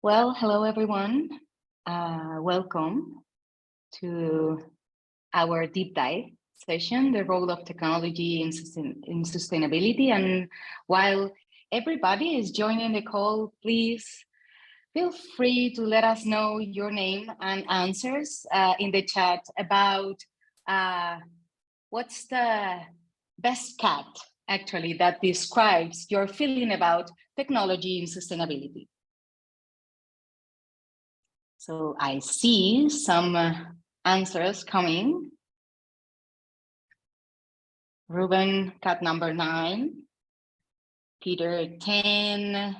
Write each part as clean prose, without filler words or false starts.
Well, hello everyone. Welcome to our deep dive session, the role of technology in sustainability. And while everybody is joining the call, please feel free to let us know your name and answers in the chat about what's the best cat actually that describes your feeling about technology and sustainability. So I see some answers coming. Ruben, cat number 9. Peter, 10.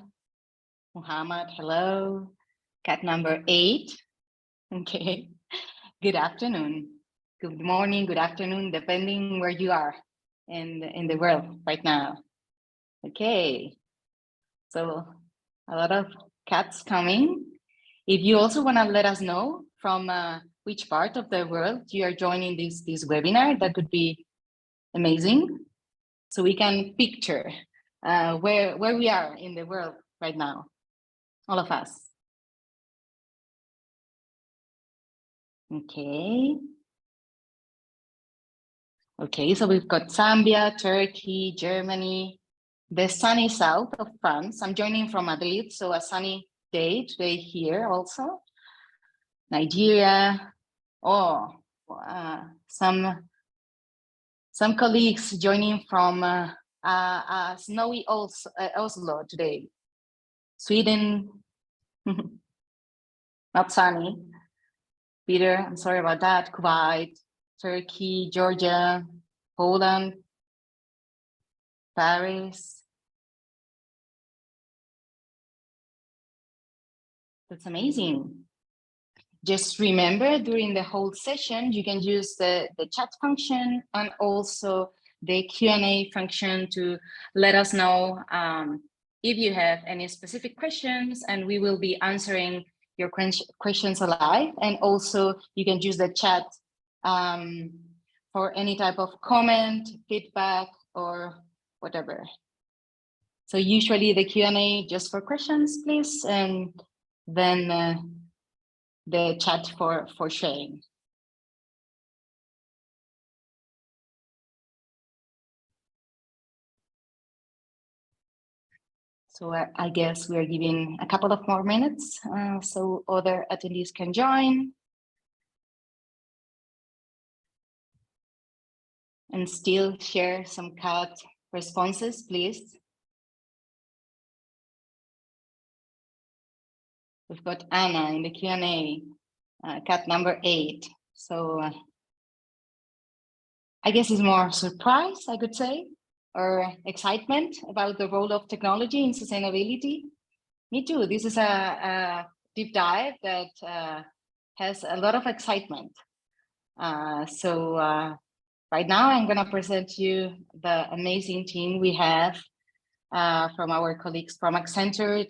Muhammad, hello. Cat number 8. Okay. Good afternoon. Good morning, good afternoon, depending where you are in the world right now. Okay. So a lot of cats coming. If you also want to let us know from which part of the world you are joining this webinar, that would be amazing. So we can picture where we are in the world right now, all of us. Okay. Okay, so we've got Zambia, Turkey, Germany, the sunny south of France. I'm joining from Madrid, so a sunny day today here also. Nigeria. Oh, some colleagues joining from snowy Oslo today. Sweden, not sunny. Peter, I'm sorry about that. Kuwait, Turkey, Georgia, Poland, Paris. That's amazing. Just remember, during the whole session, you can use the chat function and also the Q&A function to let us know if you have any specific questions, and we will be answering your questions live. And also you can use the chat for any type of comment, feedback, or whatever. So usually the Q&A just for questions, please, and then the chat for sharing. So I guess we are giving a couple of more minutes so other attendees can join. And still share some cat responses, please. We've got Anna in the Q&A, cat number 8. So I guess it's more surprise, I could say, or excitement about the role of technology in sustainability. Me too. This is a deep dive that has a lot of excitement. Right now I'm going to present you the amazing team we have from our colleagues from Accenture.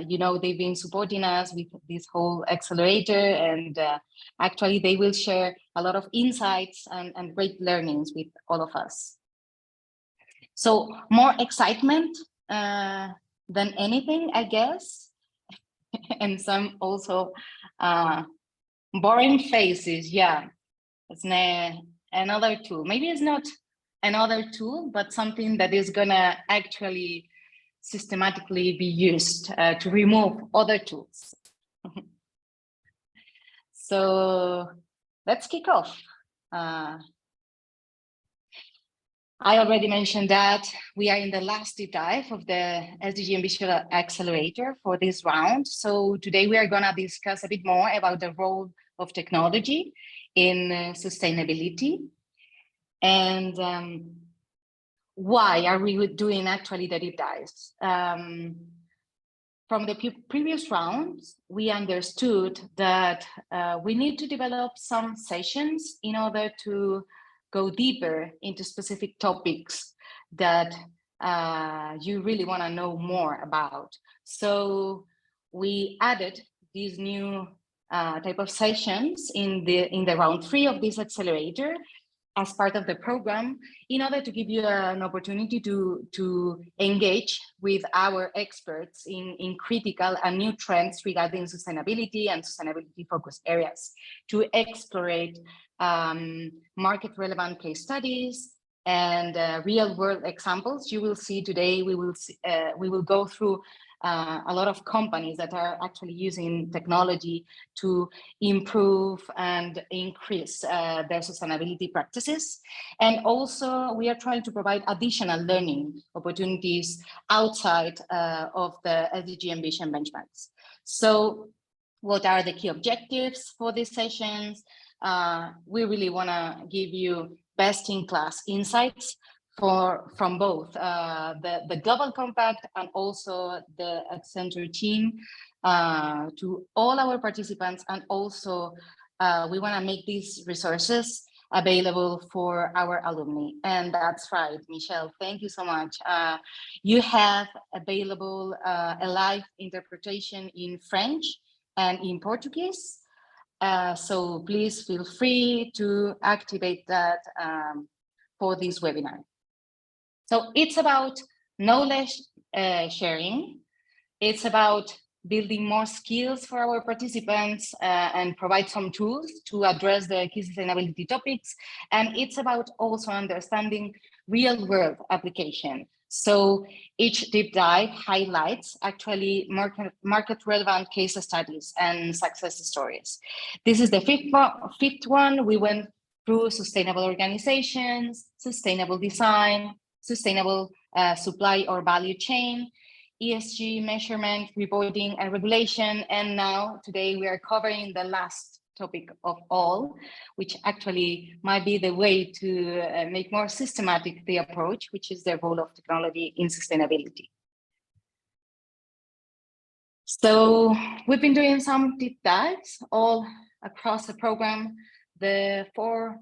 You know, they've been supporting us with this whole accelerator, and actually they will share a lot of insights and great learnings with all of us. So more excitement than anything, I guess, and some also boring faces. Yeah, it's another tool. Maybe it's not another tool, but something that is gonna actually systematically be used to remove other tools. So let's kick off. I already mentioned that we are in the last deep dive of the SDG and Visual Accelerator for this round. So today we are gonna discuss a bit more about the role of technology in sustainability. And why are we doing actually the deep dives? From the previous rounds, we understood that we need to develop some sessions in order to go deeper into specific topics that you really want to know more about. So we added these new type of sessions in the round 3 of this accelerator. as part of the program in order to give you an opportunity to engage with our experts in critical and new trends regarding sustainability and sustainability focused areas, to explore market relevant case studies and real world examples. You will see today, we will go through a lot of companies that are actually using technology to improve and increase their sustainability practices. And also we are trying to provide additional learning opportunities outside of the SDG ambition benchmarks. So what are the key objectives for these sessions? We really want to give you best-in-class insights from both the Global Compact and also the Accenture team to all our participants. And also we want to make these resources available for our alumni. And that's right, Michelle, thank you so much. You have available a live interpretation in French and in Portuguese. So please feel free to activate that for this webinar. So it's about knowledge sharing. It's about building more skills for our participants and provide some tools to address the key sustainability topics. And it's about also understanding real world application. So each deep dive highlights actually market relevant case studies and success stories. This is the fifth one. We went through sustainable organizations, sustainable design, sustainable supply or value chain, ESG measurement, reporting and regulation. And now today we are covering the last topic of all, which actually might be the way to make more systematic the approach, which is the role of technology in sustainability. So we've been doing some deep dives all across the program. The four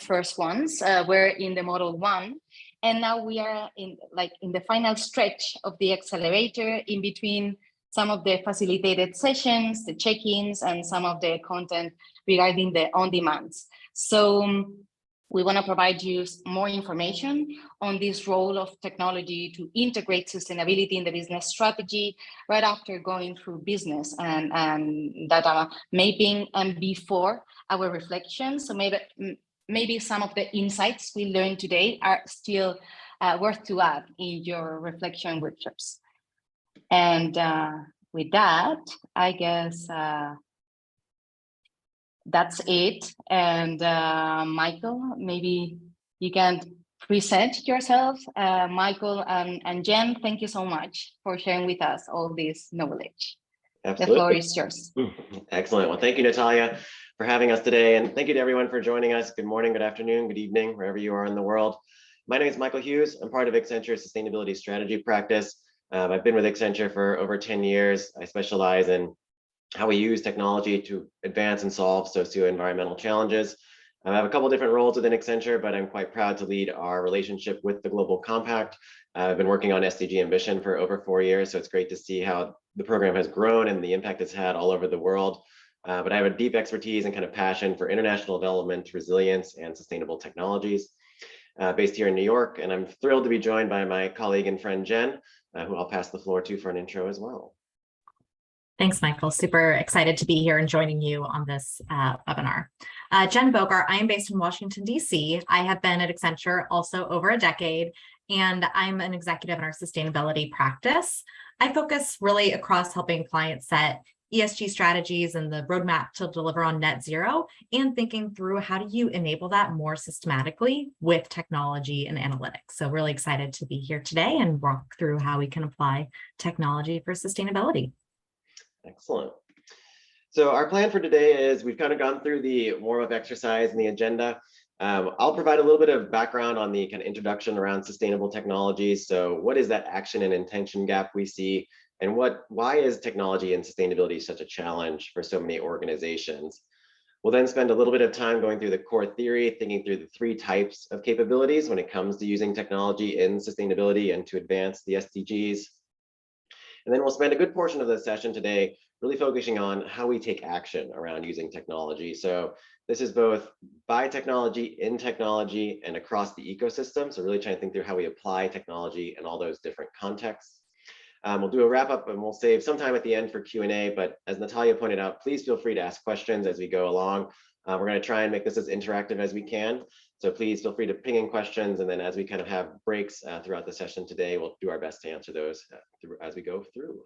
first ones were in the model 1, and now we are in the final stretch of the accelerator, in between some of the facilitated sessions, the check-ins, and some of the content regarding the on-demands. So we want to provide you more information on this role of technology to integrate sustainability in the business strategy right after going through business and data mapping and before our reflections. So maybe some of the insights we learned today are still worth to add in your reflection workshops. And with that, I guess that's it. And Michael, maybe you can present yourself. Michael and Jen, thank you so much for sharing with us all this knowledge. Absolutely. The floor is yours. Excellent. Well, thank you, Natalia, for having us today. And thank you to everyone for joining us. Good morning, good afternoon, good evening, wherever you are in the world. My name is Michael Hughes. I'm part of Accenture's sustainability strategy practice. I've been with Accenture for over 10 years. I specialize in how we use technology to advance and solve socio-environmental challenges. I have a couple different roles within Accenture, but I'm quite proud to lead our relationship with the Global Compact. I've been working on SDG Ambition for over 4 years, so it's great to see how the program has grown and the impact it's had all over the world. But I have a deep expertise and kind of passion for international development, resilience, and sustainable technologies. Based here in New York, and I'm thrilled to be joined by my colleague and friend Jen, who I'll pass the floor to for an intro as well. Thanks, Michael. Super excited to be here and joining you on this webinar. Jen Bogart, I am based in Washington, D.C. I have been at Accenture also over a decade, and I'm an executive in our sustainability practice. I focus really across helping clients set ESG strategies and the roadmap to deliver on net zero, and thinking through how do you enable that more systematically with technology and analytics. So really excited to be here today and walk through how we can apply technology for sustainability. Excellent. So our plan for today is we've kind of gone through the warm-up exercise and the agenda. I'll provide a little bit of background on the kind of introduction around sustainable technologies. So what is that action and intention gap we see? And why is technology and sustainability such a challenge for so many organizations? We'll then spend a little bit of time going through the core theory, thinking through the 3 types of capabilities when it comes to using technology in sustainability and to advance the SDGs. And then we'll spend a good portion of the session today really focusing on how we take action around using technology. So this is both by technology, in technology, and across the ecosystem. So really trying to think through how we apply technology in all those different contexts. We'll do a wrap up and we'll save some time at the end for Q&A, but as Natalia pointed out, please feel free to ask questions as we go along. We're going to try and make this as interactive as we can. So please feel free to ping in questions, and then as we kind of have breaks throughout the session today, we'll do our best to answer those as we go through.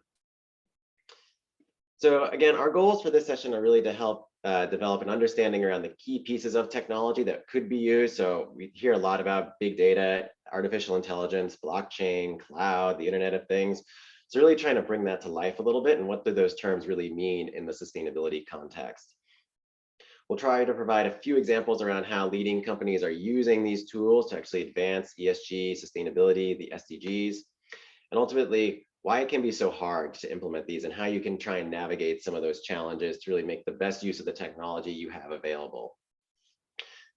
So again, our goals for this session are really to help develop an understanding around the key pieces of technology that could be used. So we hear a lot about big data, artificial intelligence, blockchain, cloud, the Internet of Things. So really trying to bring that to life a little bit, and what do those terms really mean in the sustainability context. We'll try to provide a few examples around how leading companies are using these tools to actually advance ESG, sustainability, the SDGs, and ultimately why it can be so hard to implement these and how you can try and navigate some of those challenges to really make the best use of the technology you have available.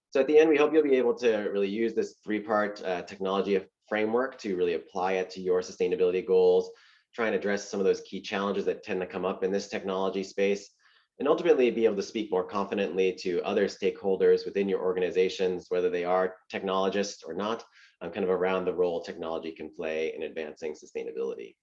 So at the end, we hope you'll be able to really use this three-part technology framework to really apply it to your sustainability goals, try and address some of those key challenges that tend to come up in this technology space, and ultimately be able to speak more confidently to other stakeholders within your organizations, whether they are technologists or not, kind of around the role technology can play in advancing sustainability.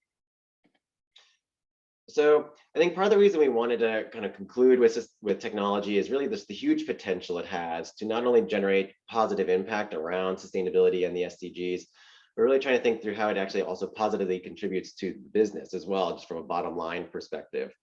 So I think part of the reason we wanted to kind of conclude with technology is really the huge potential it has to not only generate positive impact around sustainability and the SDGs, but really trying to think through how it actually also positively contributes to business as well, just from a bottom line perspective.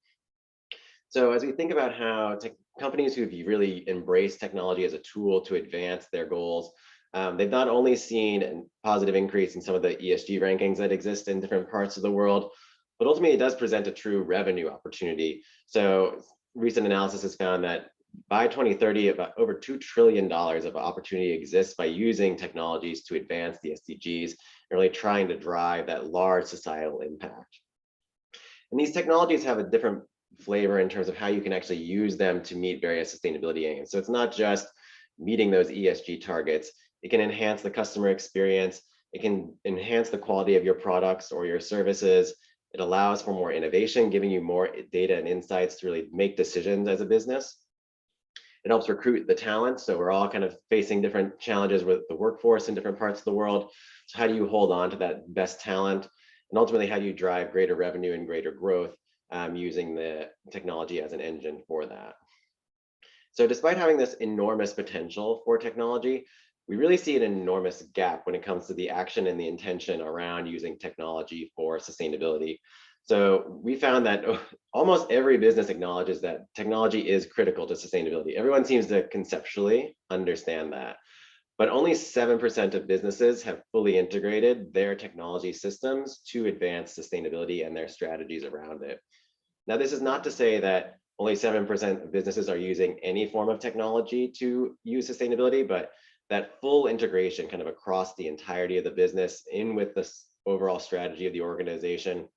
So as we think about how companies who've really embraced technology as a tool to advance their goals, they've not only seen a positive increase in some of the ESG rankings that exist in different parts of the world, but ultimately it does present a true revenue opportunity. So recent analysis has found that by 2030, about over $2 trillion of opportunity exists by using technologies to advance the SDGs and really trying to drive that large societal impact. And these technologies have a different flavor in terms of how you can actually use them to meet various sustainability aims. So it's not just meeting those ESG targets. It can enhance the customer experience. It can enhance the quality of your products or your services. It allows for more innovation, giving you more data and insights to really make decisions as a business. It helps recruit the talent. So we're all kind of facing different challenges with the workforce in different parts of the world. So how do you hold on to that best talent? And ultimately, how do you drive greater revenue and greater growth using the technology as an engine for that? So despite having this enormous potential for technology, we really see an enormous gap when it comes to the action and the intention around using technology for sustainability. So we found that almost every business acknowledges that technology is critical to sustainability. Everyone seems to conceptually understand that, but only 7% of businesses have fully integrated their technology systems to advance sustainability and their strategies around it. Now, this is not to say that only 7% of businesses are using any form of technology to use sustainability, but that full integration kind of across the entirety of the business in with the overall strategy of the organization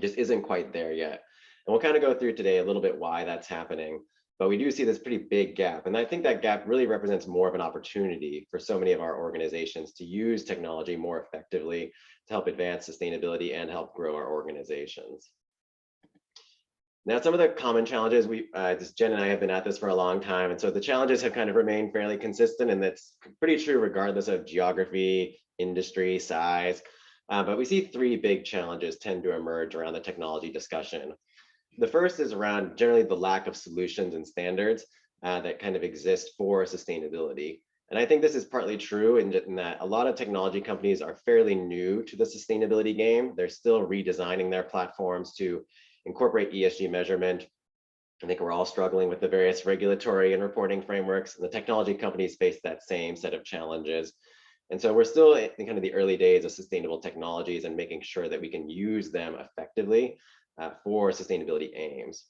just isn't quite there yet. And we'll kind of go through today a little bit why that's happening, but we do see this pretty big gap. And I think that gap really represents more of an opportunity for so many of our organizations to use technology more effectively to help advance sustainability and help grow our organizations. Now, some of the common challenges, Jen and I have been at this for a long time, and so the challenges have kind of remained fairly consistent, and that's pretty true regardless of geography, industry, size. But we see three big challenges tend to emerge around the technology discussion. The first is around generally the lack of solutions and standards that kind of exist for sustainability. And I think this is partly true in that a lot of technology companies are fairly new to the sustainability game. They're still redesigning their platforms to incorporate ESG measurement. I think we're all struggling with the various regulatory and reporting frameworks, and the technology companies face that same set of challenges. And so we're still in kind of the early days of sustainable technologies and making sure that we can use them effectively for sustainability aims.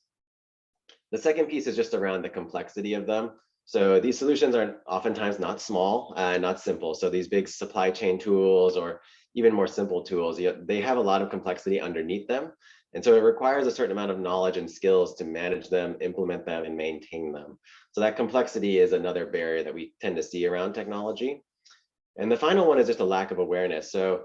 The second piece is just around the complexity of them. So these solutions are oftentimes not small and not simple. So these big supply chain tools or even more simple tools, they have a lot of complexity underneath them. And so it requires a certain amount of knowledge and skills to manage them, implement them, and maintain them. So that complexity is another barrier that we tend to see around technology. And the final one is just a lack of awareness. So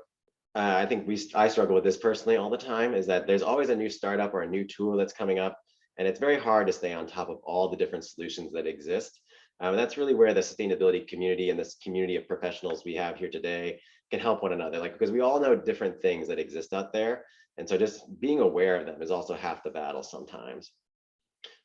I think I struggle with this personally all the time, is that there's always a new startup or a new tool that's coming up, and it's very hard to stay on top of all the different solutions that exist. And that's really where the sustainability community and this community of professionals we have here today can help one another, like, because we all know different things that exist out there. And so just being aware of them is also half the battle sometimes.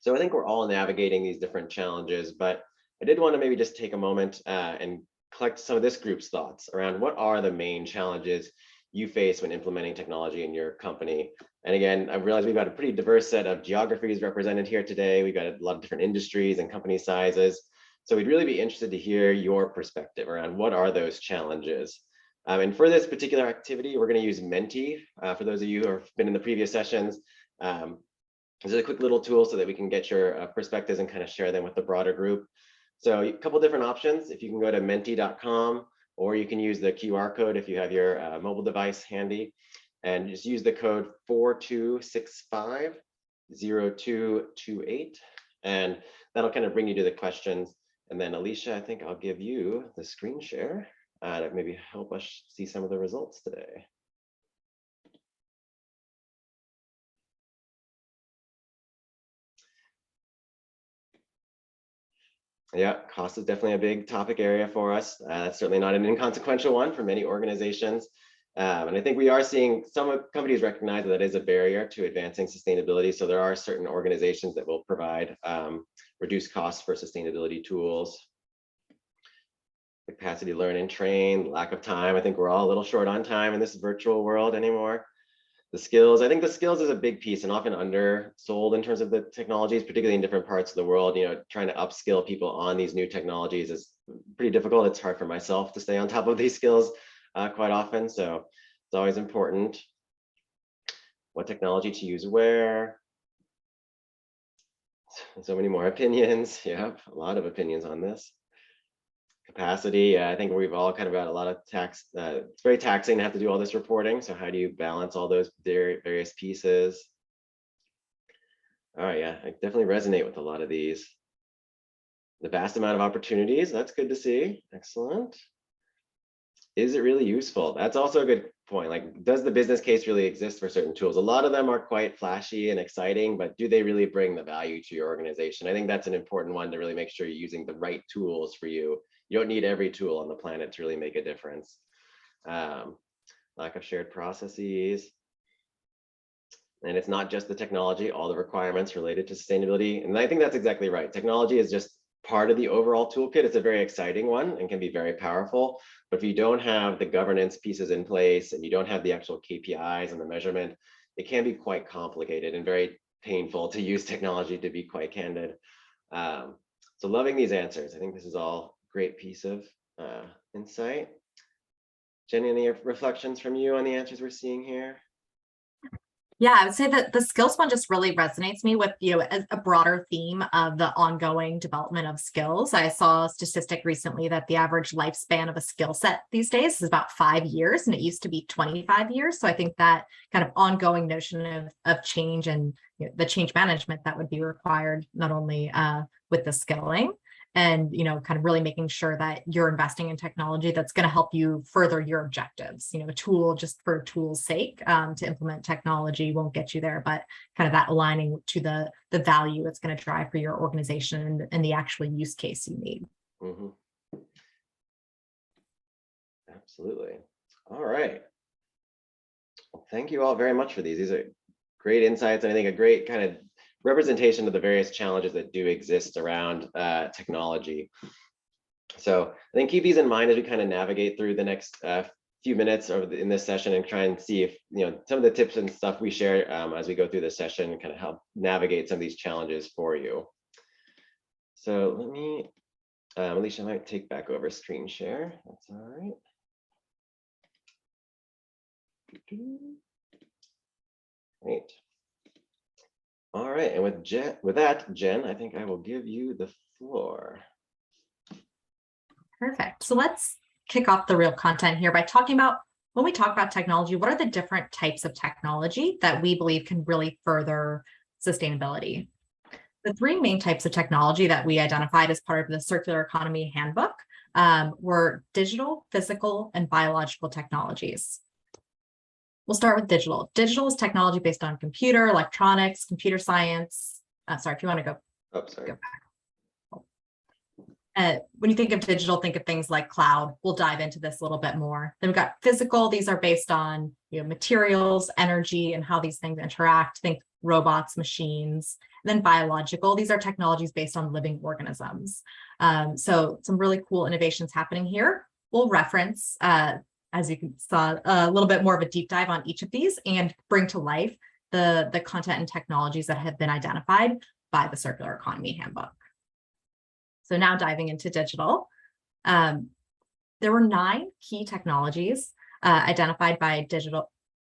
So I think we're all navigating these different challenges, but I did want to maybe just take a moment and collect some of this group's thoughts around what are the main challenges you face when implementing technology in your company. And again, I realize we've got a pretty diverse set of geographies represented here today. We've got a lot of different industries and company sizes. So we'd really be interested to hear your perspective around what are those challenges. And for this particular activity, we're going to use Menti. For those of you who have been in the previous sessions, this is a quick little tool so that we can get your perspectives and kind of share them with the broader group. So a couple different options. If you can go to menti.com, or you can use the QR code if you have your mobile device handy, and just use the code 42650228, and that'll kind of bring you to the questions. And then Alicia, I think I'll give you the screen share to maybe help us see some of the results today. Yeah, cost is definitely a big topic area for us. That's certainly not an inconsequential one for many organizations. And I think we are seeing some companies recognize that is a barrier to advancing sustainability. So there are certain organizations that will provide reduced costs for sustainability tools. Capacity to learn and train, lack of time. I think we're all a little short on time in this virtual world anymore. The skills, I think the skills is a big piece and often undersold in terms of the technologies, particularly in different parts of the world. You know, trying to upskill people on these new technologies is pretty difficult. It's hard for myself to stay on top of these skills quite often. So it's always important what technology to use where. So many more opinions. Yeah, a lot of opinions on this. Capacity, I think we've all kind of got a lot of tax. It's very taxing to have to do all this reporting. So how do you balance all those various pieces? All right, yeah, I definitely resonate with a lot of these. The vast amount of opportunities, that's good to see. Excellent. Is it really useful? That's also a good point. Like, does the business case really exist for certain tools? A lot of them are quite flashy and exciting, but do they really bring the value to your organization? I think that's an important one to really make sure you're using the right tools for you. You don't need every tool on the planet to really make a difference. Lack of shared processes. And it's not just the technology, all the requirements related to sustainability. And I think that's exactly right. Technology is just part of the overall toolkit. It's a very exciting one and can be very powerful. But if you don't have the governance pieces in place and you don't have the actual KPIs and the measurement, it can be quite complicated and very painful to use technology, to be quite candid. So loving these answers. I think this is all great piece of insight. Jenny, any reflections from you on the answers we're seeing here? Yeah, I would say that the skills one just really resonates me with, you know, a broader theme of the ongoing development of skills. I saw a statistic recently that the average lifespan of a skill set these days is about 5 years, and it used to be 25 years. So I think that kind of ongoing notion of change and, you know, the change management that would be required, not only with the skilling, and, you know, kind of really making sure that you're investing in technology that's going to help you further your objectives. You know, a tool just for tool's sake to implement technology won't get you there, but kind of that aligning to the value it's going to drive for your organization and the actual use case you need. Mm-hmm. Absolutely. All right. Well, thank you all very much for these. These are great insights, and I think a great kind of representation of the various challenges that do exist around technology. So I think keep these in mind as we kind of navigate through the next few minutes in this session, and try and see if, you know, some of the tips and stuff we share as we go through the session kind of help navigate some of these challenges for you. So let me, Alicia, I might take back over screen share. That's all right. Great. All right, and with that, Jen, I think I will give you the floor. Perfect. So let's kick off the real content here by talking about, when we talk about technology, what are the different types of technology that we believe can really further sustainability? The 3 main types of technology that we identified as part of the Circular Economy Handbook were digital, physical, and biological technologies. We'll start with digital. Digital is technology based on computer, electronics, computer science. Sorry, if you want to go. Oh, sorry. Go when you think of digital, think of things like cloud. We'll dive into this a little bit more. Then we've got physical. These are based on materials, energy, and how these things interact. Think robots, machines. And then biological. These are technologies based on living organisms. So some really cool innovations happening here. We'll reference, as you saw, a little bit more of a deep dive on each of these and bring to life the content and technologies that have been identified by the Circular Economy Handbook. So now diving into digital, there were 9 key technologies identified by digital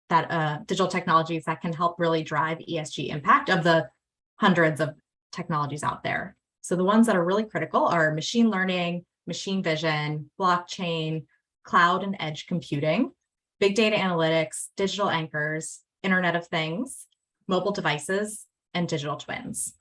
technologies that can help really drive ESG impact of the hundreds of technologies out there. So the ones that are really critical are machine learning, machine vision, blockchain, cloud and edge computing, big data analytics, digital anchors, Internet of Things, mobile devices, and digital twins.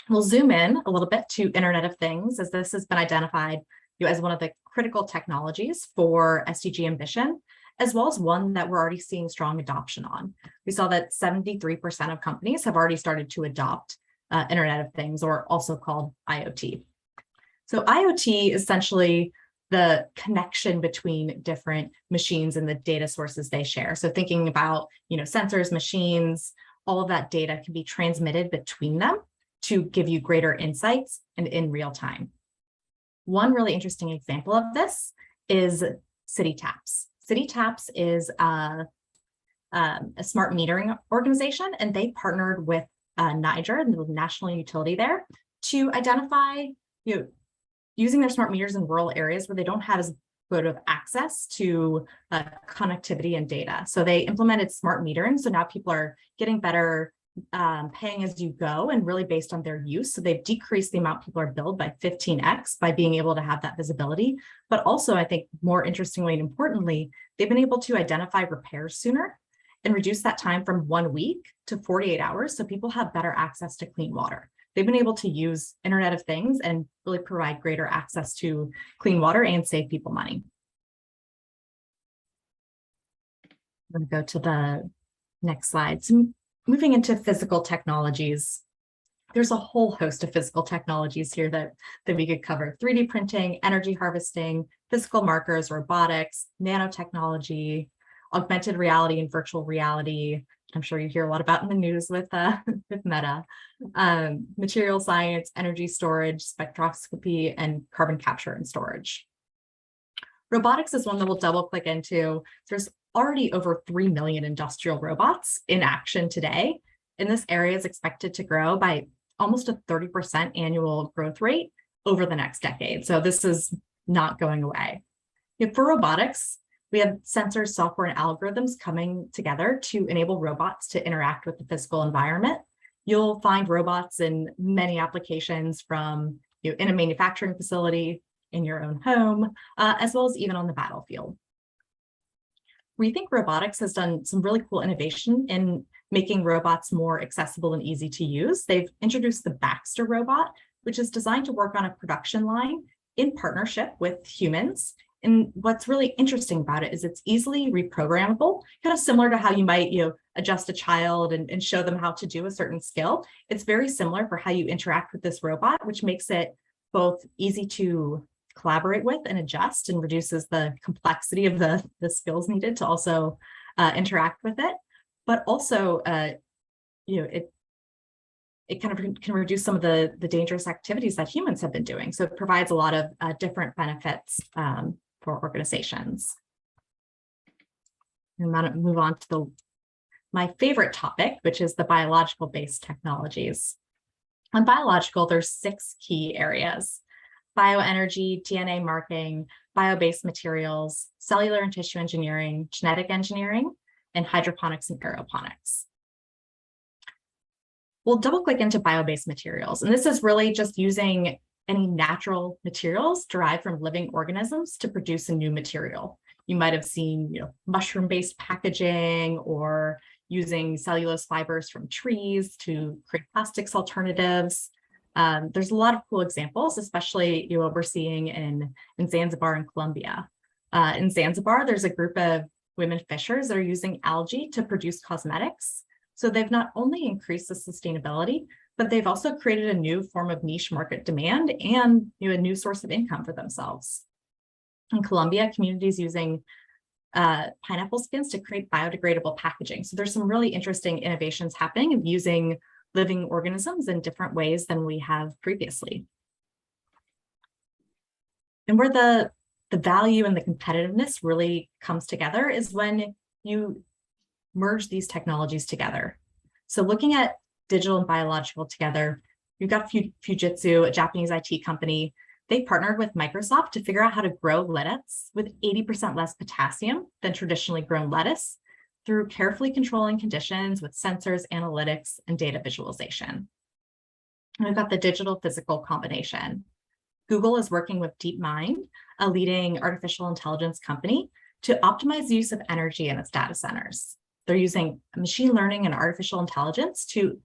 We'll zoom in a little bit to Internet of Things, as this has been identified as one of the critical technologies for SDG ambition, as well as one that we're already seeing strong adoption on. We saw that 73% of companies have already started to adopt Internet of Things, or also called IoT. So IoT is essentially the connection between different machines and the data sources they share. So thinking about sensors, machines, all of that data can be transmitted between them to give you greater insights and in real time. One really interesting example of this is City Taps. City Taps is a smart metering organization, and they partnered with Niger, the national utility there, to identify, using their smart meters in rural areas where they don't have as good of access to connectivity and data. So they implemented smart metering. So now people are getting better paying as you go and really based on their use. So they've decreased the amount people are billed by 15x by being able to have that visibility. But also, I think more interestingly and importantly, they've been able to identify repairs sooner and reduce that time from 1 week to 48 hours. So people have better access to clean water. They've been able to use Internet of Things and really provide greater access to clean water and save people money. I'm going to go to the next slide. So moving into physical technologies, there's a whole host of physical technologies here that we could cover. 3D printing, energy harvesting, physical markers, robotics, nanotechnology, augmented reality and virtual reality. I'm sure you hear a lot about in the news with Meta, material science, energy storage, spectroscopy, and carbon capture and storage. Robotics is one that we'll double click into. There's already over 3 million industrial robots in action today, and this area is expected to grow by almost a 30% annual growth rate over the next decade. So this is not going away. For robotics, we have sensors, software, and algorithms coming together to enable robots to interact with the physical environment. You'll find robots in many applications, from in a manufacturing facility, in your own home, as well as even on the battlefield. We think robotics has done some really cool innovation in making robots more accessible and easy to use. They've introduced the Baxter robot, which is designed to work on a production line in partnership with humans. And what's really interesting about it is it's easily reprogrammable, kind of similar to how you might adjust a child and show them how to do a certain skill. It's very similar for how you interact with this robot, which makes it both easy to collaborate with and adjust, and reduces the complexity of the skills needed to also interact with it. But also, it kind of can reduce some of the dangerous activities that humans have been doing. So it provides a lot of different benefits for organizations. I'm going to move on to my favorite topic, which is the biological-based technologies. On biological, there's 6 key areas: bioenergy, DNA marking, bio-based materials, cellular and tissue engineering, genetic engineering, and hydroponics and aeroponics. We'll double click into bio-based materials, and this is really just using any natural materials derived from living organisms to produce a new material. You might have seen, mushroom-based packaging, or using cellulose fibers from trees to create plastics alternatives. There's a lot of cool examples, especially what we're seeing in Zanzibar and Colombia. In Zanzibar, there's a group of women fishers that are using algae to produce cosmetics. So they've not only increased the sustainability, but they've also created a new form of niche market demand and a new source of income for themselves. In Colombia, communities using pineapple skins to create biodegradable packaging. So there's some really interesting innovations happening of using living organisms in different ways than we have previously. And where the value and the competitiveness really comes together is when you merge these technologies together. So looking at digital and biological together, you've got Fujitsu, a Japanese IT company. They partnered with Microsoft to figure out how to grow lettuce with 80% less potassium than traditionally grown lettuce through carefully controlling conditions with sensors, analytics, and data visualization. And we've got the digital physical combination. Google is working with DeepMind, a leading artificial intelligence company, to optimize the use of energy in its data centers. They're using machine learning and artificial intelligence to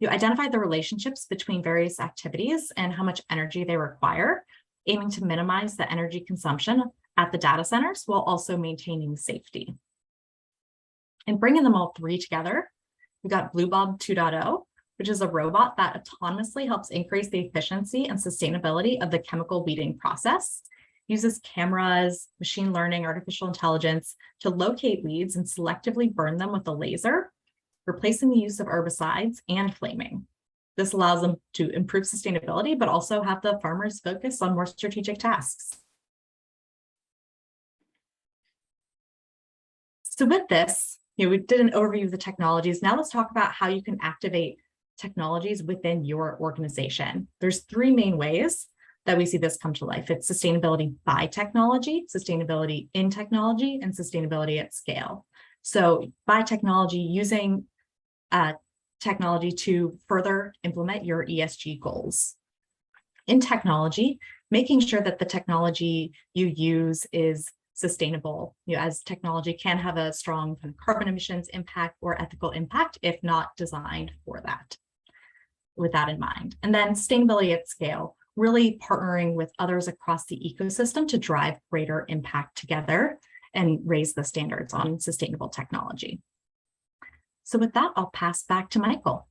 identify the relationships between various activities and how much energy they require, aiming to minimize the energy consumption at the data centers while also maintaining safety. And bringing them all three together, we've got BlueBob 2.0, which is a robot that autonomously helps increase the efficiency and sustainability of the chemical weeding process, uses cameras, machine learning, artificial intelligence to locate weeds and selectively burn them with a laser, replacing the use of herbicides and flaming. This allows them to improve sustainability, but also have the farmers focus on more strategic tasks. So with this, we did an overview of the technologies. Now let's talk about how you can activate technologies within your organization. There's three main ways that we see this come to life. It's sustainability by technology, sustainability in technology, and sustainability at scale. So by technology, using technology to further implement your ESG goals. In technology, making sure that the technology you use is sustainable, as technology can have a strong kind of carbon emissions impact or ethical impact if not designed for that, with that in mind. And then sustainability at scale, really partnering with others across the ecosystem to drive greater impact together and raise the standards on sustainable technology. So with that, I'll pass back to Michael.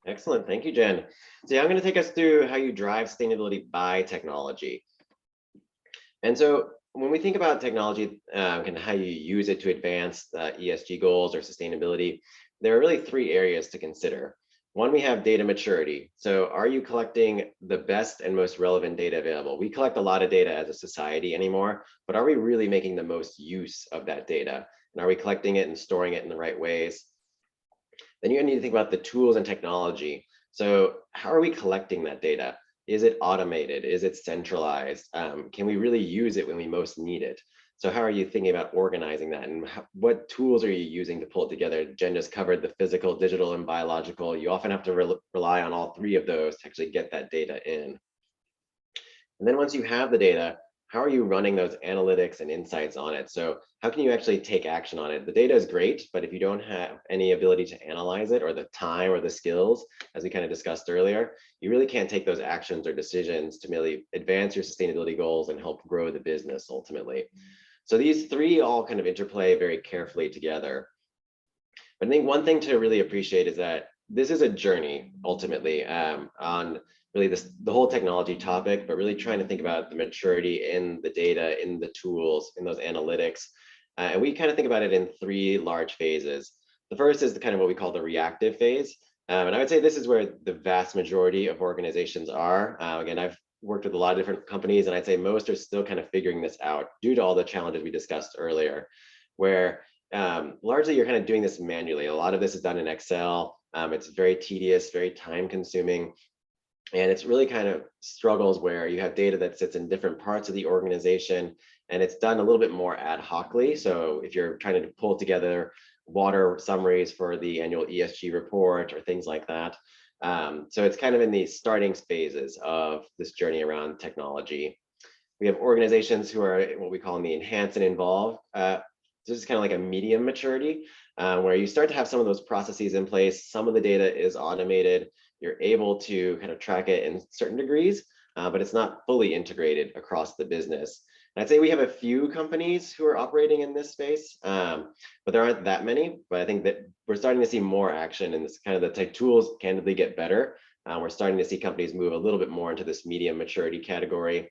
Excellent. Thank you, Jen. So I'm going to take us through how you drive sustainability by technology. And so when we think about technology and how you use it to advance ESG goals or sustainability, there are really three areas to consider. One, we have data maturity. So are you collecting the best and most relevant data available? We collect a lot of data as a society anymore, but are we really making the most use of that data? And are we collecting it and storing it in the right ways? Then you need to think about the tools and technology. So how are we collecting that data? Is it automated? Is it centralized? Can we really use it when we most need it? So how are you thinking about organizing that? And what tools are you using to pull it together? Jen just covered the physical, digital, and biological. You often have to rely on all three of those to actually get that data in. And then once you have the data, how are you running those analytics and insights on it? So how can you actually take action on it? The data is great, but if you don't have any ability to analyze it or the time or the skills, as we kind of discussed earlier, you really can't take those actions or decisions to really advance your sustainability goals and help grow the business ultimately. So these three all kind of interplay very carefully together. But I think one thing to really appreciate is that this is a journey ultimately on really the whole technology topic, but really trying to think about the maturity in the data, in the tools, in those analytics. And we kind of think about it in three large phases. The first is the kind of what we call the reactive phase. And I would say this is where the vast majority of organizations are. Again, I've worked with a lot of different companies, and I'd say most are still kind of figuring this out due to all the challenges we discussed earlier, where largely you're kind of doing this manually. A lot of this is done in Excel. It's very tedious, very time consuming. And it's really kind of struggles where you have data that sits in different parts of the organization, and it's done a little bit more ad hocly. So if you're trying to pull together water summaries for the annual ESG report or things like that. So it's kind of in the starting phases of this journey around technology. We have organizations who are what we call in the enhance and involve. This is kind of like a medium maturity, where you start to have some of those processes in place. Some of the data is automated. You're able to kind of track it in certain degrees, but it's not fully integrated across the business. And I'd say we have a few companies who are operating in this space, but there aren't that many. But I think that we're starting to see more action, and this kind of the tech tools candidly get better. We're starting to see companies move a little bit more into this medium maturity category. And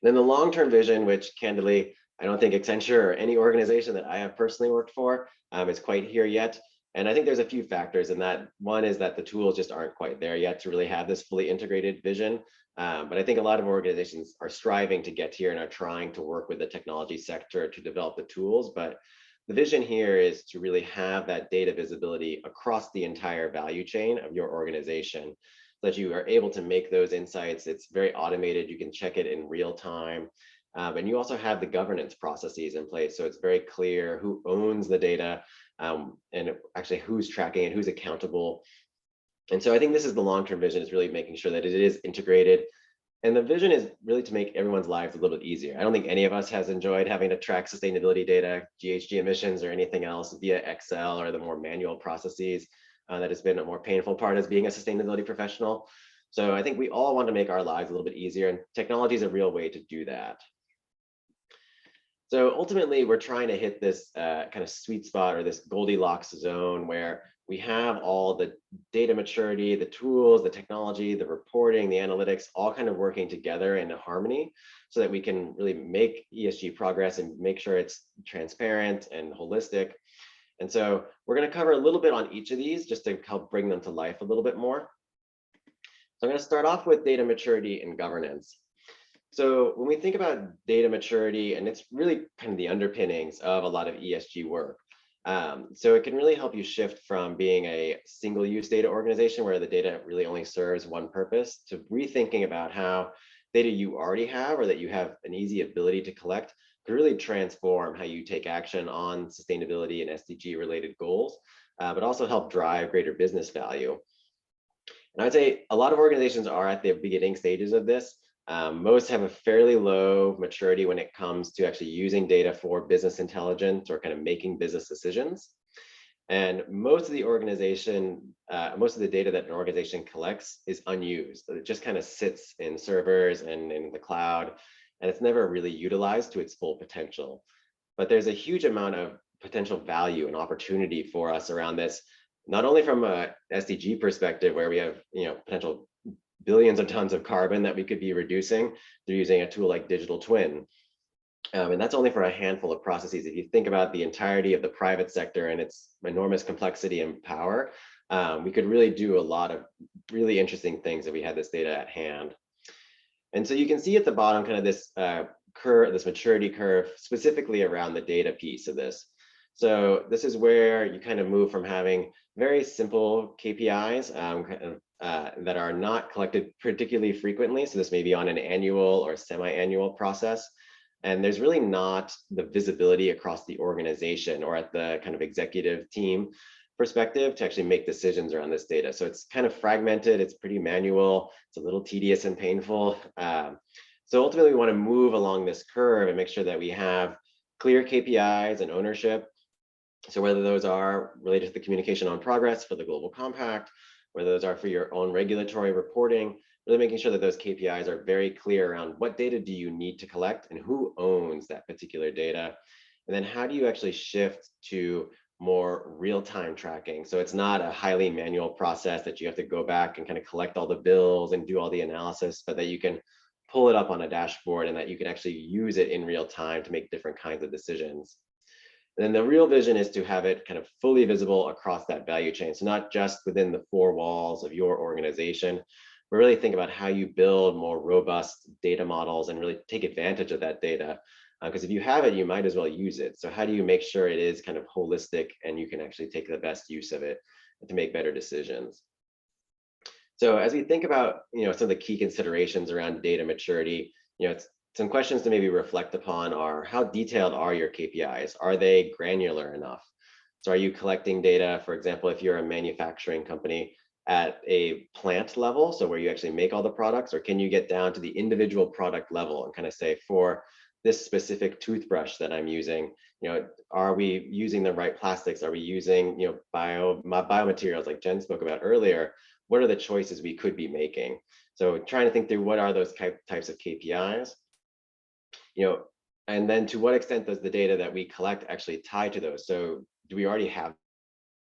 then the long-term vision, which candidly, I don't think Accenture or any organization that I have personally worked for is quite here yet. And I think there's a few factors in that. One is that the tools just aren't quite there yet to really have this fully integrated vision. But I think a lot of organizations are striving to get here and are trying to work with the technology sector to develop the tools. But the vision here is to really have that data visibility across the entire value chain of your organization, so that you are able to make those insights. It's very automated. You can check it in real time. And you also have the governance processes in place. So it's very clear who owns the data, and actually who's tracking it, who's accountable. And so I think this is the long-term vision, is really making sure that it is integrated. And the vision is really to make everyone's lives a little bit easier. I don't think any of us has enjoyed having to track sustainability data, GHG emissions, or anything else via Excel or the more manual processes. That has been a more painful part as being a sustainability professional. So I think we all want to make our lives a little bit easier, and technology is a real way to do that. So ultimately, we're trying to hit this kind of sweet spot, or this Goldilocks zone, where we have all the data maturity, the tools, the technology, the reporting, the analytics, all kind of working together in harmony, so that we can really make ESG progress and make sure it's transparent and holistic. And so we're going to cover a little bit on each of these just to help bring them to life a little bit more. So I'm going to start off with data maturity and governance. So when we think about data maturity, and it's really kind of the underpinnings of a lot of ESG work. So it can really help you shift from being a single-use data organization where the data really only serves one purpose, to rethinking about how data you already have, or that you have an easy ability to collect, to really transform how you take action on sustainability and SDG related goals, but also help drive greater business value. And I'd say a lot of organizations are at the beginning stages of this. Most have a fairly low maturity when it comes to actually using data for business intelligence or kind of making business decisions. And most of the data that an organization collects is unused. It just kind of sits in servers and in the cloud, and it's never really utilized to its full potential. But there's a huge amount of potential value and opportunity for us around this, not only from a SDG perspective, where we have potential billions of tons of carbon that we could be reducing through using a tool like digital twin. And that's only for a handful of processes. If you think about the entirety of the private sector and its enormous complexity and power, we could really do a lot of really interesting things if we had this data at hand. And so you can see at the bottom kind of this curve, this maturity curve, specifically around the data piece of this. So this is where you kind of move from having very simple KPIs that are not collected particularly frequently. So this may be on an annual or semi-annual process. And there's really not the visibility across the organization or at the kind of executive team perspective to actually make decisions around this data. So it's kind of fragmented, it's pretty manual, it's a little tedious and painful. So ultimately we want to move along this curve and make sure that we have clear KPIs and ownership. So whether those are related to the communication on progress for the Global Compact, whether those are for your own regulatory reporting, really making sure that those KPIs are very clear around what data do you need to collect and who owns that particular data. And then how do you actually shift to more real-time tracking? So it's not a highly manual process that you have to go back and kind of collect all the bills and do all the analysis, but that you can pull it up on a dashboard and that you can actually use it in real time to make different kinds of decisions. And then the real vision is to have it kind of fully visible across that value chain. So not just within the four walls of your organization, but really think about how you build more robust data models and really take advantage of that data. Because if you have it, you might as well use it. So how do you make sure it is kind of holistic and you can actually take the best use of it to make better decisions? So as we think about some of the key considerations around data maturity, some questions to maybe reflect upon are, how detailed are your KPIs? Are they granular enough? So are you collecting data, for example, if you're a manufacturing company, at a plant level, so where you actually make all the products, or can you get down to the individual product level and kind of say, for this specific toothbrush that I'm using, are we using the right plastics? Are we using biomaterials like Jen spoke about earlier? What are the choices we could be making? So trying to think through what are those types of KPIs. And then to what extent does the data that we collect actually tie to those? So do we already have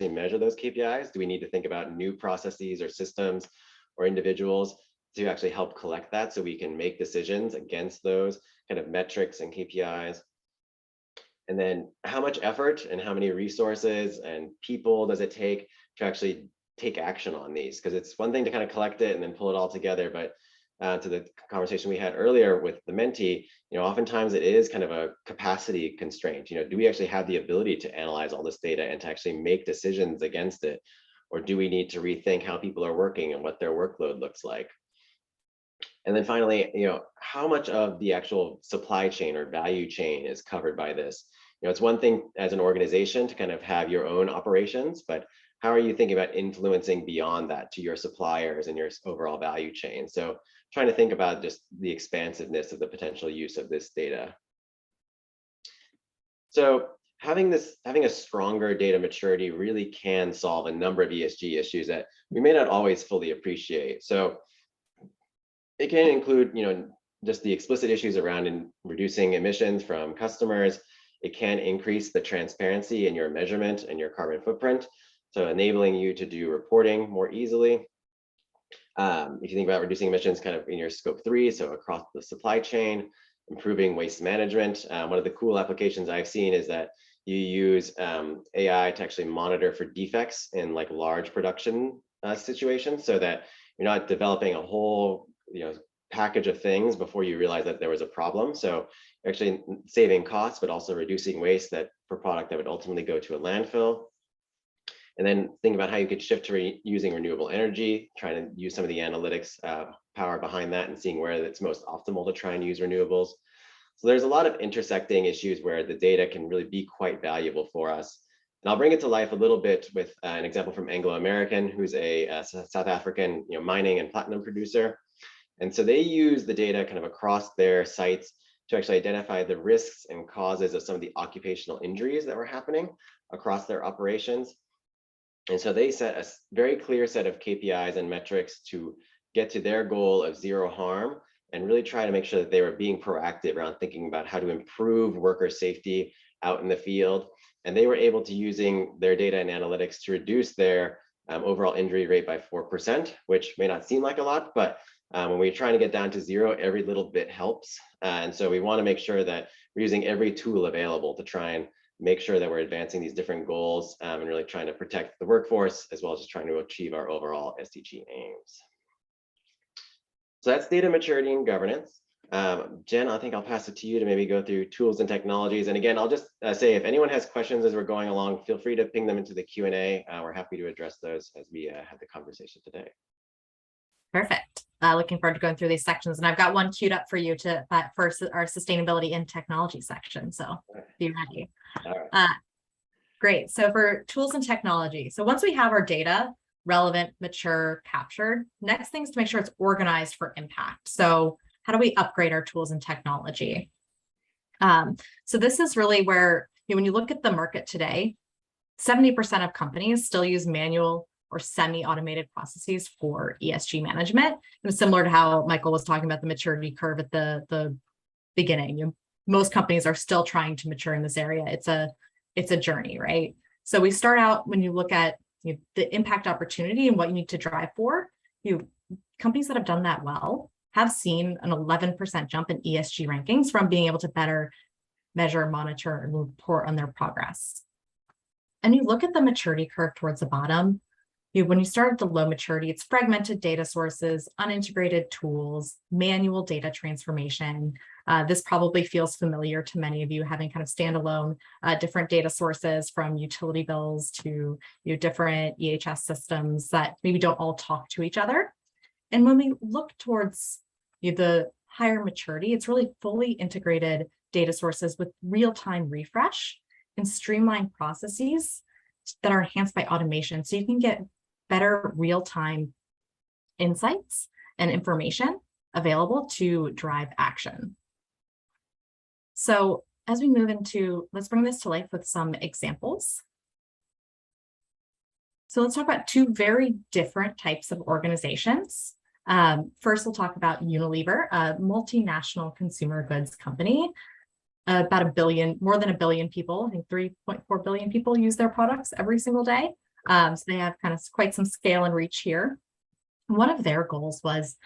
to measure those KPIs? Do we need to think about new processes or systems or individuals to actually help collect that so we can make decisions against those kind of metrics and KPIs? And then how much effort and how many resources and people does it take to actually take action on these? Because it's one thing to kind of collect it and then pull it all together, but to the conversation we had earlier with the mentee, oftentimes it is kind of a capacity constraint. Do we actually have the ability to analyze all this data and to actually make decisions against it? Or do we need to rethink how people are working and what their workload looks like? And then finally, how much of the actual supply chain or value chain is covered by this? It's one thing as an organization to kind of have your own operations, but how are you thinking about influencing beyond that to your suppliers and your overall value chain? So trying to think about just the expansiveness of the potential use of this data. So having a stronger data maturity really can solve a number of ESG issues that we may not always fully appreciate. So it can include, just the explicit issues around reducing emissions from customers. It can increase the transparency in your measurement and your carbon footprint, so enabling you to do reporting more easily. If you think about reducing emissions kind of in your scope 3, so across the supply chain, improving waste management. One of the cool applications I've seen is that you use AI to actually monitor for defects in like large production situations, so that you're not developing a whole package of things before you realize that there was a problem. So actually saving costs, but also reducing waste for product that would ultimately go to a landfill. And then think about how you could shift to using renewable energy, trying to use some of the analytics power behind that and seeing where it's most optimal to try and use renewables. So there's a lot of intersecting issues where the data can really be quite valuable for us. And I'll bring it to life a little bit with an example from Anglo American, who's a South African mining and platinum producer. And so they use the data kind of across their sites to actually identify the risks and causes of some of the occupational injuries that were happening across their operations. And so they set a very clear set of KPIs and metrics to get to their goal of zero harm and really try to make sure that they were being proactive around thinking about how to improve worker safety out in the field. And they were able to, using their data and analytics, to reduce their overall injury rate by 4%, which may not seem like a lot, but when we're trying to get down to zero, every little bit helps. And so we want to make sure that we're using every tool available to try and make sure that we're advancing these different goals and really trying to protect the workforce, as well as just trying to achieve our overall SDG aims. So that's data maturity and governance. Jen, I think I'll pass it to you to maybe go through tools and technologies. And again, I'll just say, if anyone has questions as we're going along, feel free to ping them into the Q&A. We're happy to address those as we have the conversation today. Perfect. Looking forward to going through these sections, and I've got one queued up for you for our sustainability and technology section. So be ready. All right. Great. So for tools and technology, so once we have our data relevant, mature, captured, next thing is to make sure it's organized for impact. So how do we upgrade our tools and technology? So this is really where, when you look at the market today, 70% of companies still use manual or semi-automated processes for ESG management. And similar to how Michael was talking about the maturity curve at the beginning, most companies are still trying to mature in this area. It's a journey, right? So we start out, when you look at the impact opportunity and what you need to drive for, companies that have done that well have seen an 11% jump in ESG rankings from being able to better measure, monitor, and report on their progress. And you look at the maturity curve towards the bottom, when you start at the low maturity, it's fragmented data sources, unintegrated tools, manual data transformation. This probably feels familiar to many of you, having kind of standalone different data sources, from utility bills to different EHS systems that maybe don't all talk to each other. And when we look towards the higher maturity, it's really fully integrated data sources with real-time refresh and streamlined processes that are enhanced by automation. So you can get better real-time insights and information available to drive action. So as we move into, let's bring this to life with some examples. So let's talk about two very different types of organizations First, we'll talk about Unilever, a multinational consumer goods company. About more than a billion people, I think 3.4 billion people use their products every single day. So they have kind of quite some scale and reach here. One of their goals was,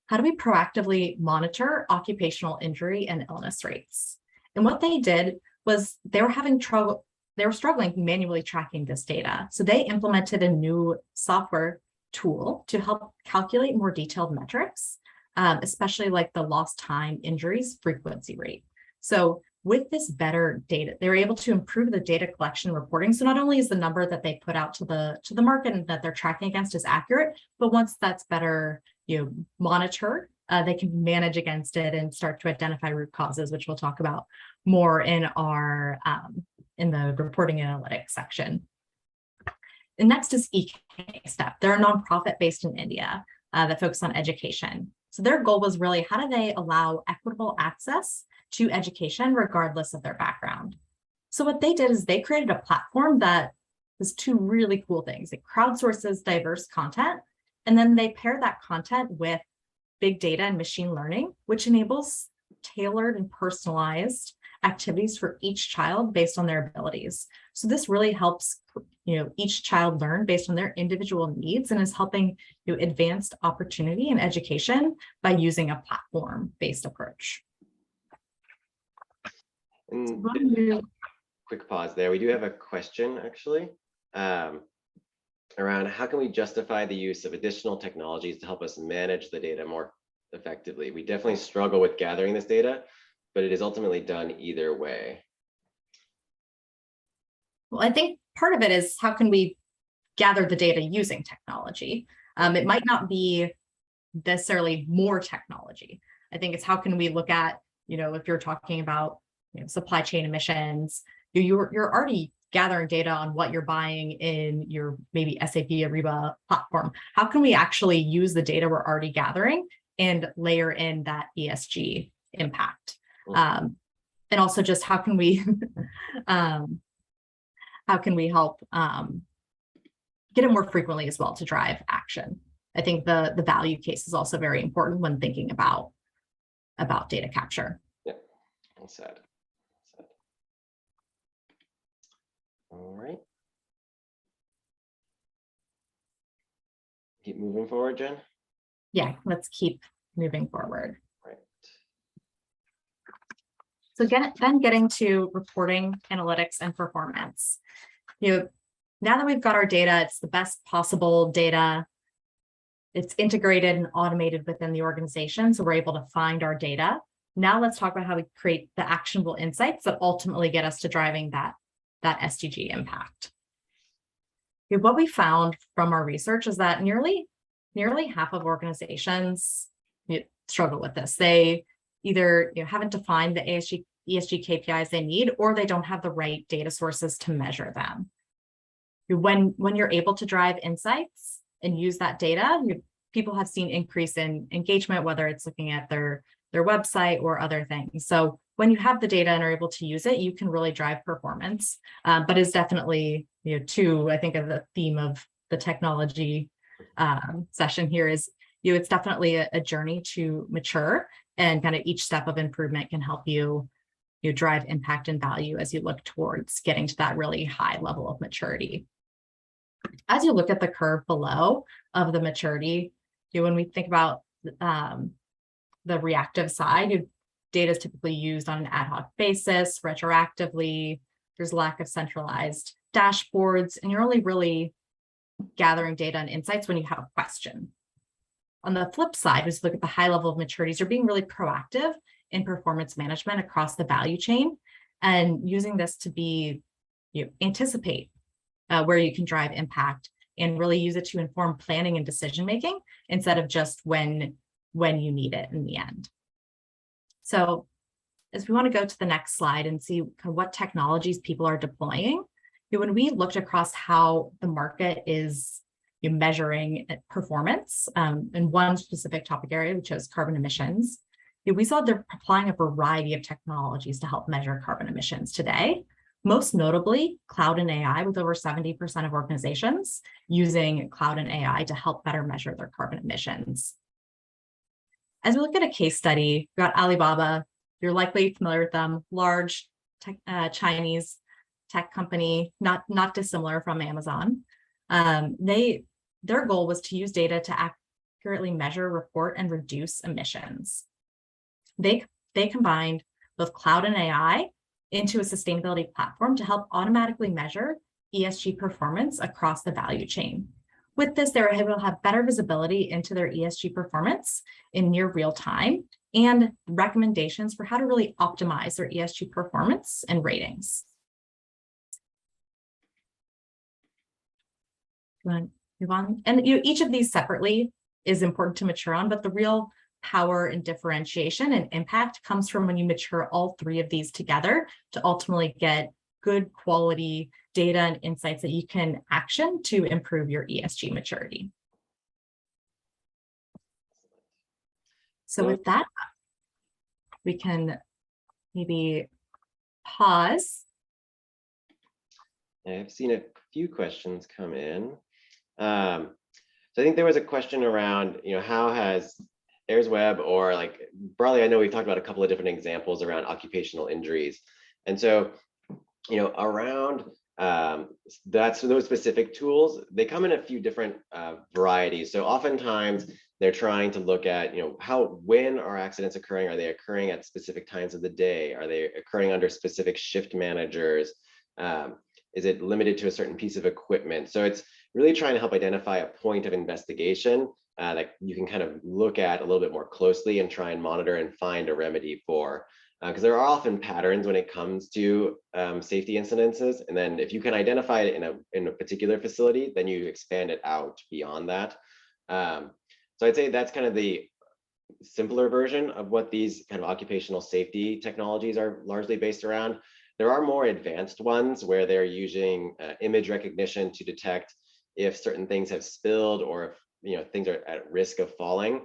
how do we proactively monitor occupational injury and illness rates? And what they did was they were having trouble, they were struggling manually tracking this data. So they implemented a new software tool to help calculate more detailed metrics, especially like the lost time injuries frequency rate. So with this better data, they were able to improve the data collection reporting. So not only is the number that they put out to the market and that they're tracking against is accurate, but once that's better, monitored, they can manage against it and start to identify root causes, which we'll talk about more in our in the reporting analytics section. And next is Step. They're a nonprofit based in India that focus on education. So their goal was really, how do they allow equitable access to education regardless of their background? So what they did is they created a platform that was two really cool things. It crowdsources diverse content, and then they pair that content with big data and machine learning, which enables tailored and personalized activities for each child based on their abilities. So this really helps each child learn based on their individual needs and is helping advanced opportunity in education by using a platform-based approach. And quick pause there. We do have a question actually around how can we justify the use of additional technologies to help us manage the data more effectively? We definitely struggle with gathering this data, but it is ultimately done either way. Well, I think part of it is, how can we gather the data using technology? It might not be necessarily more technology. I think it's, how can we look at, if you're talking about supply chain emissions, you're already gathering data on what you're buying in your maybe SAP Ariba platform. How can we actually use the data we're already gathering and layer in that ESG impact? And also just how can we help get it more frequently as well to drive action? I think the value case is also very important when thinking about data capture. Yeah, well said. All right. Keep moving forward, Jen. Yeah, let's keep moving forward. Right. So then getting to reporting, analytics, and performance. Now that we've got our data, it's the best possible data. It's integrated and automated within the organization, so we're able to find our data. Now let's talk about how we create the actionable insights that ultimately get us to driving that SDG impact. What we found from our research is that nearly half of organizations struggle with this. They either haven't defined the ESG KPIs they need, or they don't have the right data sources to measure them. When you're able to drive insights and use that data, people have seen increase in engagement, whether it's looking at their website or other things. So when you have the data and are able to use it, you can really drive performance. But it's definitely, I think of the theme of the technology session here is, it's definitely a journey to mature, and kind of each step of improvement can help you drive impact and value as you look towards getting to that really high level of maturity. As you look at the curve below of the maturity, when we think about the reactive side, data is typically used on an ad hoc basis, retroactively. There's lack of centralized dashboards, and you're only really gathering data and insights when you have a question. On the flip side, as you look at the high level of maturities, you're being really proactive in performance management across the value chain, and using this to be, anticipate where you can drive impact and really use it to inform planning and decision making instead of just when you need it in the end. So as we want to go to the next slide and see what technologies people are deploying, when we looked across how the market is measuring performance in one specific topic area, which is carbon emissions, we saw they're applying a variety of technologies to help measure carbon emissions today. Most notably, cloud and AI, with over 70% of organizations using cloud and AI to help better measure their carbon emissions. as we look at a case study, we've got Alibaba. You're likely familiar with them, large Chinese tech company, not dissimilar from Amazon. Their goal was to use data to accurately measure, report, and reduce emissions. They combined both cloud and AI into a sustainability platform to help automatically measure ESG performance across the value chain. With this, they were able to have better visibility into their ESG performance in near real time and recommendations for how to really optimize their ESG performance and ratings. You want to move on? And each of these separately is important to mature on, but the real power and differentiation and impact comes from when you mature all three of these together to ultimately get good quality data and insights that you can action to improve your ESG maturity. So with that, we can maybe pause. I've seen a few questions come in. So I think there was a question around, how has Ayers Web, or like broadly, I know we've talked about a couple of different examples around occupational injuries. And so, around those specific tools, they come in a few different varieties. So oftentimes they're trying to look at, when are accidents occurring? Are they occurring at specific times of the day? Are they occurring under specific shift managers? Is it limited to a certain piece of equipment? So it's really trying to help identify a point of investigation that you can kind of look at a little bit more closely and try and monitor and find a remedy for. Because there are often patterns when it comes to safety incidences. And then if you can identify it in a particular facility, then you expand it out beyond that. So I'd say that's kind of the simpler version of what these kind of occupational safety technologies are largely based around. There are more advanced ones where they're using image recognition to detect if certain things have spilled or if things are at risk of falling.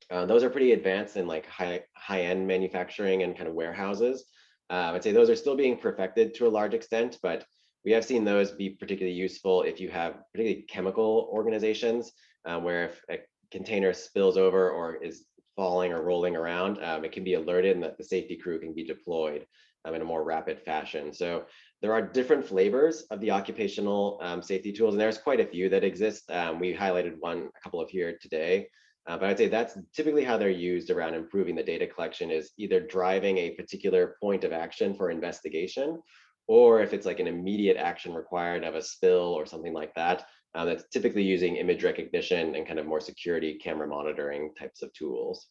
Those are pretty advanced in like high-end manufacturing and kind of warehouses. I'd say those are still being perfected to a large extent, but we have seen those be particularly useful if you have particularly chemical organizations where if a container spills over or is falling or rolling around, it can be alerted and that the safety crew can be deployed in a more rapid fashion. So there are different flavors of the occupational safety tools, and there's quite a few that exist. We highlighted a couple of here today. But I'd say that's typically how they're used around improving the data collection, is either driving a particular point of action for investigation, or if it's like an immediate action required of a spill or something like that, that's typically using image recognition and kind of more security camera monitoring types of tools.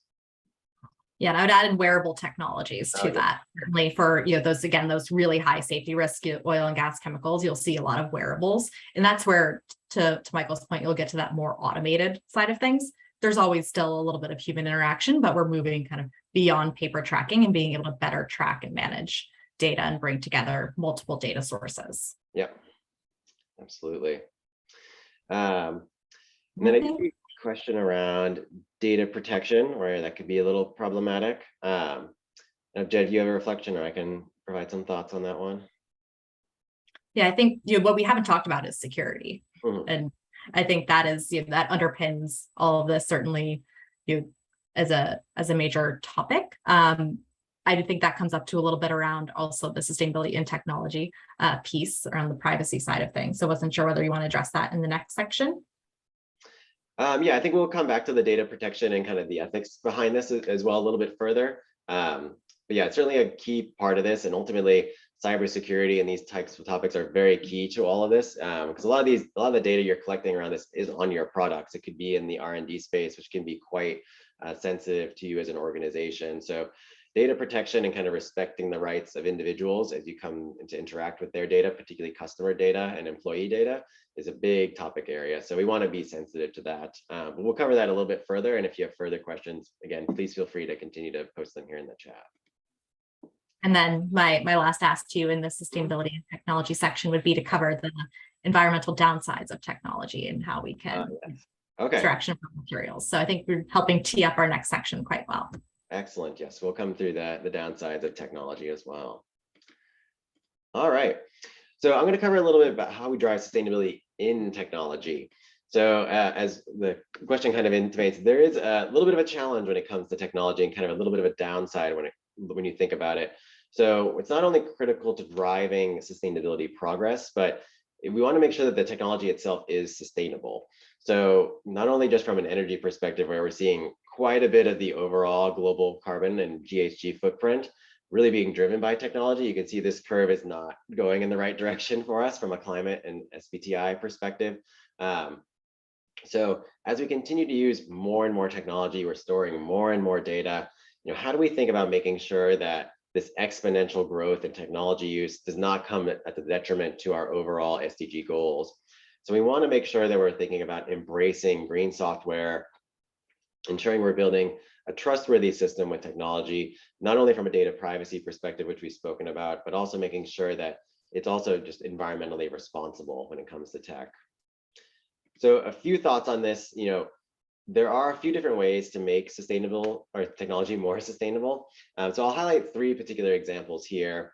Yeah, and I would add in wearable technologies to that. Certainly for those really high safety risk oil and gas chemicals, you'll see a lot of wearables. And that's where, to Michael's point, you'll get to that more automated side of things. There's always still a little bit of human interaction, but we're moving kind of beyond paper tracking and being able to better track and manage data and bring together multiple data sources. Yeah, absolutely. And then I think a question around data protection, where that could be a little problematic. Jed, do you have a reflection, or I can provide some thoughts on that one? Yeah, I think what we haven't talked about is security. And I think that is that underpins all of this, certainly as a major topic. I do think that comes up to a little bit around also the sustainability and technology piece around the privacy side of things. So I wasn't sure whether you want to address that in the next section. Yeah, I think we'll come back to the data protection and kind of the ethics behind this as well a little bit further. But yeah, it's certainly a key part of this, and ultimately cybersecurity and these types of topics are very key to all of this, because a lot of the data you're collecting around this is on your products. It could be in the R&D space, which can be quite sensitive to you as an organization. So data protection and kind of respecting the rights of individuals as you come to interact with their data, particularly customer data and employee data, is a big topic area. So we want to be sensitive to that. But we'll cover that a little bit further. And if you have further questions, again, please feel free to continue to post them here in the chat. And then my last ask to you in the sustainability and technology section would be to cover the environmental downsides of technology and how we can extraction from materials. So I think we're helping tee up our next section quite well. Excellent. Yes, we'll come through the downsides of technology as well. All right. So I'm going to cover a little bit about how we drive sustainability in technology. So as the question kind of intimates, there is a little bit of a challenge when it comes to technology and kind of a little bit of a downside when you think about it. So it's not only critical to driving sustainability progress, but we want to make sure that the technology itself is sustainable. So not only just from an energy perspective, where we're seeing quite a bit of the overall global carbon and GHG footprint really being driven by technology, you can see this curve is not going in the right direction for us from a climate and SBTI perspective. So as we continue to use more and more technology, we're storing more and more data. How do we think about making sure that this exponential growth in technology use does not come at the detriment to our overall SDG goals? So we want to make sure that we're thinking about embracing green software, ensuring we're building a trustworthy system with technology, not only from a data privacy perspective, which we've spoken about, but also making sure that it's also just environmentally responsible when it comes to tech. So a few thoughts on this. There are a few different ways to make sustainable or technology more sustainable. So I'll highlight three particular examples here.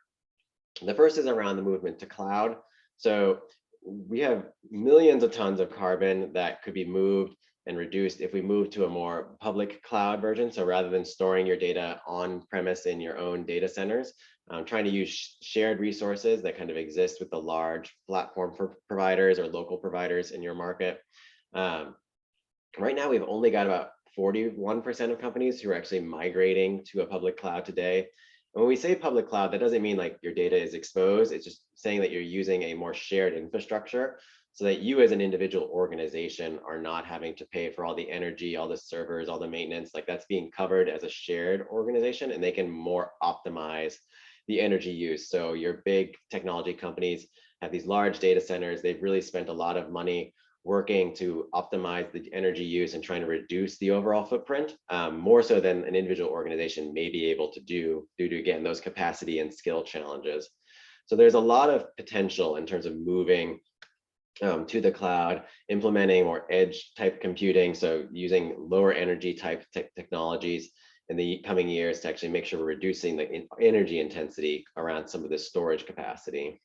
The first is around the movement to cloud. So we have millions of tons of carbon that could be moved and reduced if we move to a more public cloud version. So rather than storing your data on premise in your own data centers, trying to use shared resources that kind of exist with the large platform providers or local providers in your market. Right now, we've only got about 41% of companies who are actually migrating to a public cloud today. And when we say public cloud, that doesn't mean like your data is exposed. It's just saying that you're using a more shared infrastructure so that you as an individual organization are not having to pay for all the energy, all the servers, all the maintenance. Like that's being covered as a shared organization, and they can more optimize the energy use. So your big technology companies have these large data centers. They've really spent a lot of money working to optimize the energy use and trying to reduce the overall footprint, more so than an individual organization may be able to do due to, again, those capacity and skill challenges. So there's a lot of potential in terms of moving to the cloud, implementing more edge type computing, so using lower energy type technologies in the coming years to actually make sure we're reducing the energy intensity around some of the storage capacity.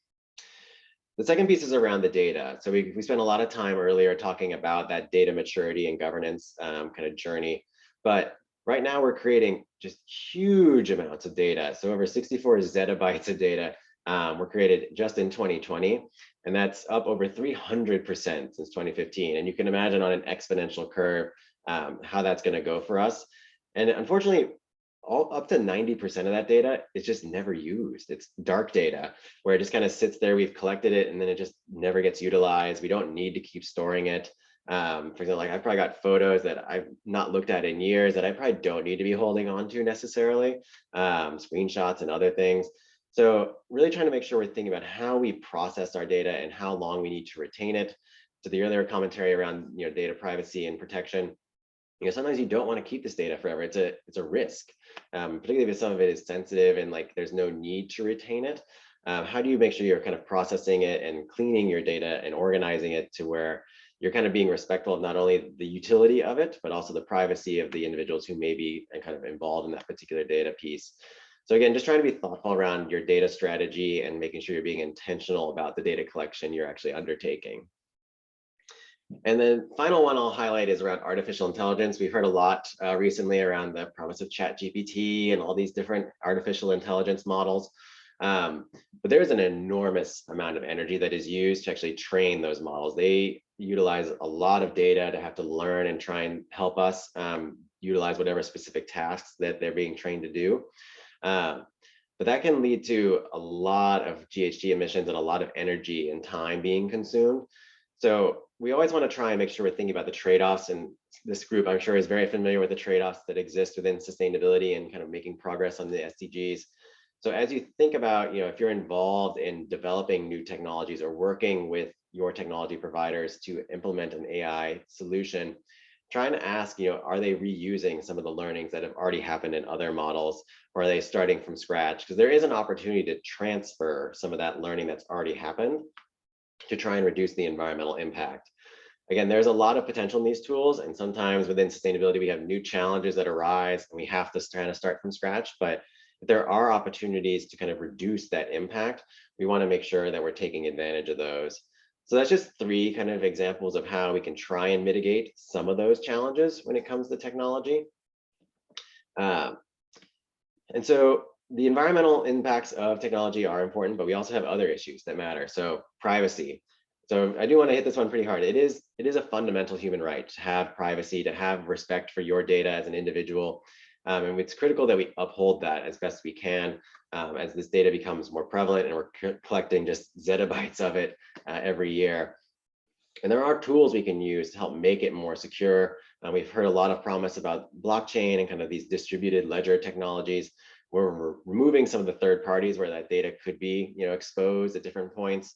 The second piece is around the data. So we spent a lot of time earlier talking about that data maturity and governance kind of journey. But right now we're creating just huge amounts of data. So over 64 zettabytes of data were created just in 2020. And that's up over 300% since 2015. And you can imagine on an exponential curve how that's going to go for us. And unfortunately, up to 90% of that data is just never used. It's dark data where it just kind of sits there. We've collected it and then it just never gets utilized. We don't need to keep storing it. For example, like I've probably got photos that I've not looked at in years that I probably don't need to be holding on to necessarily, screenshots and other things. So really trying to make sure we're thinking about how we process our data and how long we need to retain it. To the earlier commentary around data privacy and protection, sometimes you don't want to keep this data forever. It's a risk, particularly if some of it is sensitive and like there's no need to retain it. How do you make sure you're kind of processing it and cleaning your data and organizing it to where you're kind of being respectful of not only the utility of it, but also the privacy of the individuals who may be kind of involved in that particular data piece. So again, just trying to be thoughtful around your data strategy and making sure you're being intentional about the data collection you're actually undertaking. And then final one I'll highlight is around artificial intelligence. We've heard a lot recently around the promise of ChatGPT and all these different artificial intelligence models. But there's an enormous amount of energy that is used to actually train those models. They utilize a lot of data to have to learn and try and help us utilize whatever specific tasks that they're being trained to do. But that can lead to a lot of GHG emissions and a lot of energy and time being consumed. So we always want to try and make sure we're thinking about the trade-offs, and this group I'm sure is very familiar with the trade-offs that exist within sustainability and kind of making progress on the SDGs. So as you think about, if you're involved in developing new technologies or working with your technology providers to implement an AI solution, trying to ask, are they reusing some of the learnings that have already happened in other models, or are they starting from scratch? Because there is an opportunity to transfer some of that learning that's already happened to try and reduce the environmental impact. Again, there's a lot of potential in these tools, and sometimes within sustainability, we have new challenges that arise and we have to kind of start from scratch. But if there are opportunities to kind of reduce that impact, we want to make sure that we're taking advantage of those. So that's just three kind of examples of how we can try and mitigate some of those challenges when it comes to technology. And so the environmental impacts of technology are important, but we also have other issues that matter. So privacy. So I do want to hit this one pretty hard. It is a fundamental human right to have privacy, to have respect for your data as an individual. And it's critical that we uphold that as best we can as this data becomes more prevalent and we're collecting just zettabytes of it every year. And there are tools we can use to help make it more secure. We've heard a lot of promise about blockchain and kind of these distributed ledger technologies, where we're removing some of the third parties where that data could be, exposed at different points.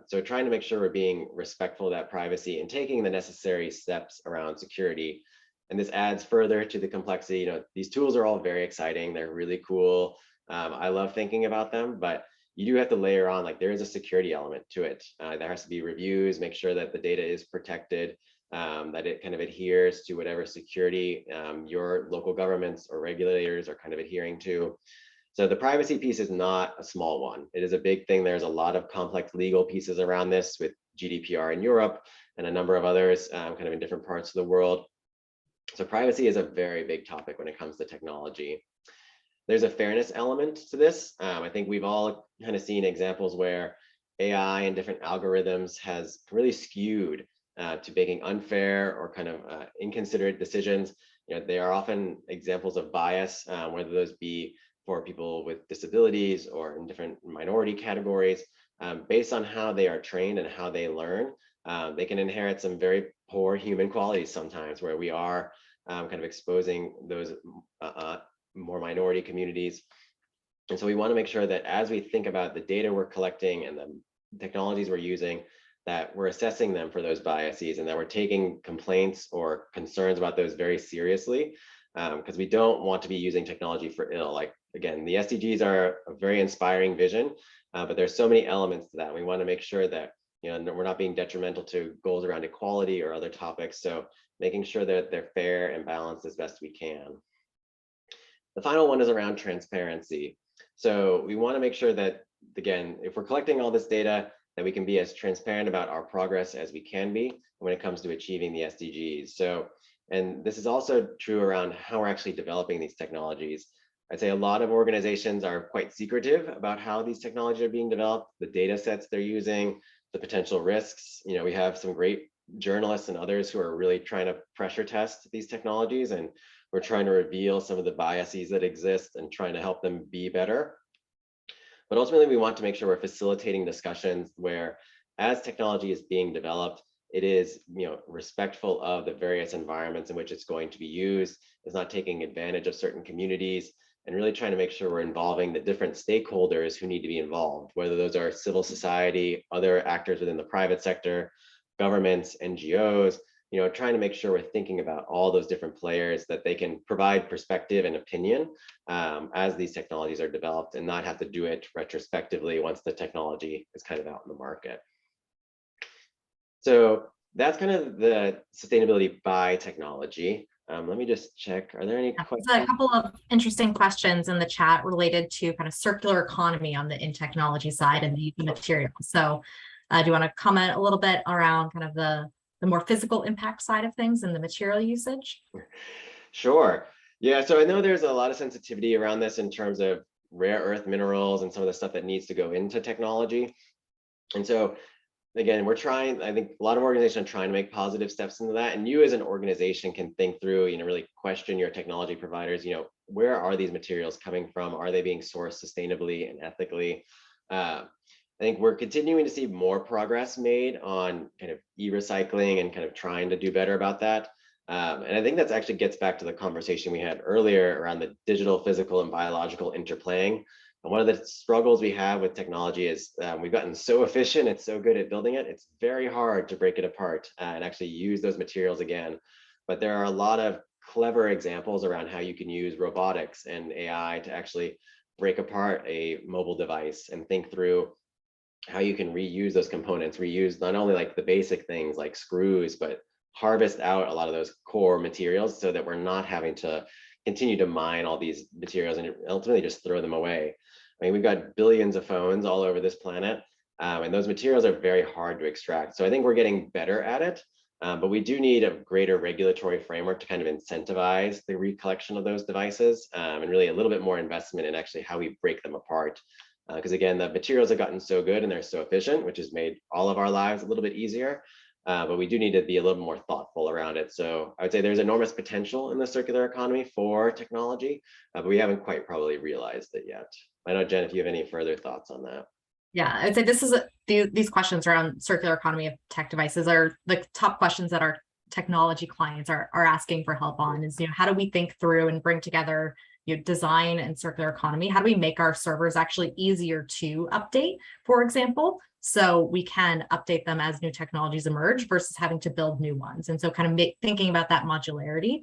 So trying to make sure we're being respectful of that privacy and taking the necessary steps around security. And this adds further to the complexity. These tools are all very exciting. They're really cool. I love thinking about them, but you do have to layer on, like, there is a security element to it. There has to be reviews, make sure that the data is protected, that it kind of adheres to whatever security your local governments or regulators are kind of adhering to. So the privacy piece is not a small one. It is a big thing. There's a lot of complex legal pieces around this with GDPR in Europe and a number of others kind of in different parts of the world. So privacy is a very big topic when it comes to technology. There's a fairness element to this. I think we've all kind of seen examples where AI and different algorithms has really skewed to making unfair or kind of inconsiderate decisions. They are often examples of bias, whether those be for people with disabilities or in different minority categories. Based on how they are trained and how they learn, they can inherit some very poor human qualities sometimes, where we are kind of exposing those more minority communities. And so we want to make sure that as we think about the data we're collecting and the technologies we're using, that we're assessing them for those biases and that we're taking complaints or concerns about those very seriously, because we don't want to be using technology for ill. Like, again, the SDGs are a very inspiring vision, but there's so many elements to that. We want to make sure that we're not being detrimental to goals around equality or other topics. So making sure that they're fair and balanced as best we can. The final one is around transparency. So we want to make sure that, again, if we're collecting all this data, that we can be as transparent about our progress as we can be when it comes to achieving the SDGs. So, and this is also true around how we're actually developing these technologies. I'd say a lot of organizations are quite secretive about how these technologies are being developed, the data sets they're using, the potential risks. We have some great journalists and others who are really trying to pressure test these technologies, and we're trying to reveal some of the biases that exist and trying to help them be better. But ultimately, we want to make sure we're facilitating discussions where, as technology is being developed, it is respectful of the various environments in which it's going to be used. It's not taking advantage of certain communities, and really trying to make sure we're involving the different stakeholders who need to be involved, whether those are civil society, other actors within the private sector, governments, NGOs, trying to make sure we're thinking about all those different players, that they can provide perspective and opinion as these technologies are developed, and not have to do it retrospectively once the technology is kind of out in the market. So that's kind of the sustainability by technology. Let me just check. Are there any questions? There's a couple of interesting questions in the chat related to kind of circular economy on the in technology side and the material. So do you want to comment a little bit around kind of the more physical impact side of things and the material usage? Sure. Yeah, so I know there's a lot of sensitivity around this in terms of rare earth minerals and some of the stuff that needs to go into technology. And so, again, I think a lot of organizations are trying to make positive steps into that. And you as an organization can think through, really question your technology providers, where are these materials coming from? Are they being sourced sustainably and ethically? I think we're continuing to see more progress made on kind of e-recycling and kind of trying to do better about that. And I think that actually gets back to the conversation we had earlier around the digital, physical, and biological interplaying. And one of the struggles we have with technology is we've gotten so efficient, it's so good at building it, it's very hard to break it apart and actually use those materials again. But there are a lot of clever examples around how you can use robotics and AI to actually break apart a mobile device and think through how you can reuse those components, reuse not only like the basic things like screws, but harvest out a lot of those core materials so that we're not having to continue to mine all these materials and ultimately just throw them away. I mean, we've got billions of phones all over this planet. And those materials are very hard to extract. So I think we're getting better at it, but we do need a greater regulatory framework to kind of incentivize the recollection of those devices, and really a little bit more investment in actually how we break them apart. Because again, the materials have gotten so good and they're so efficient, which has made all of our lives a little bit easier. But we do need to be a little more thoughtful around it. So I would say there's enormous potential in the circular economy for technology, but we haven't quite probably realized it yet. I know, Jen, if you have any further thoughts on that. Yeah, I'd say this is these questions around circular economy of tech devices are the top questions that our technology clients are asking for help on. Is, how do we think through and bring together design and circular economy? How do we make our servers actually easier to update, for example, so we can update them as new technologies emerge versus having to build new ones? And so kind of thinking about that modularity,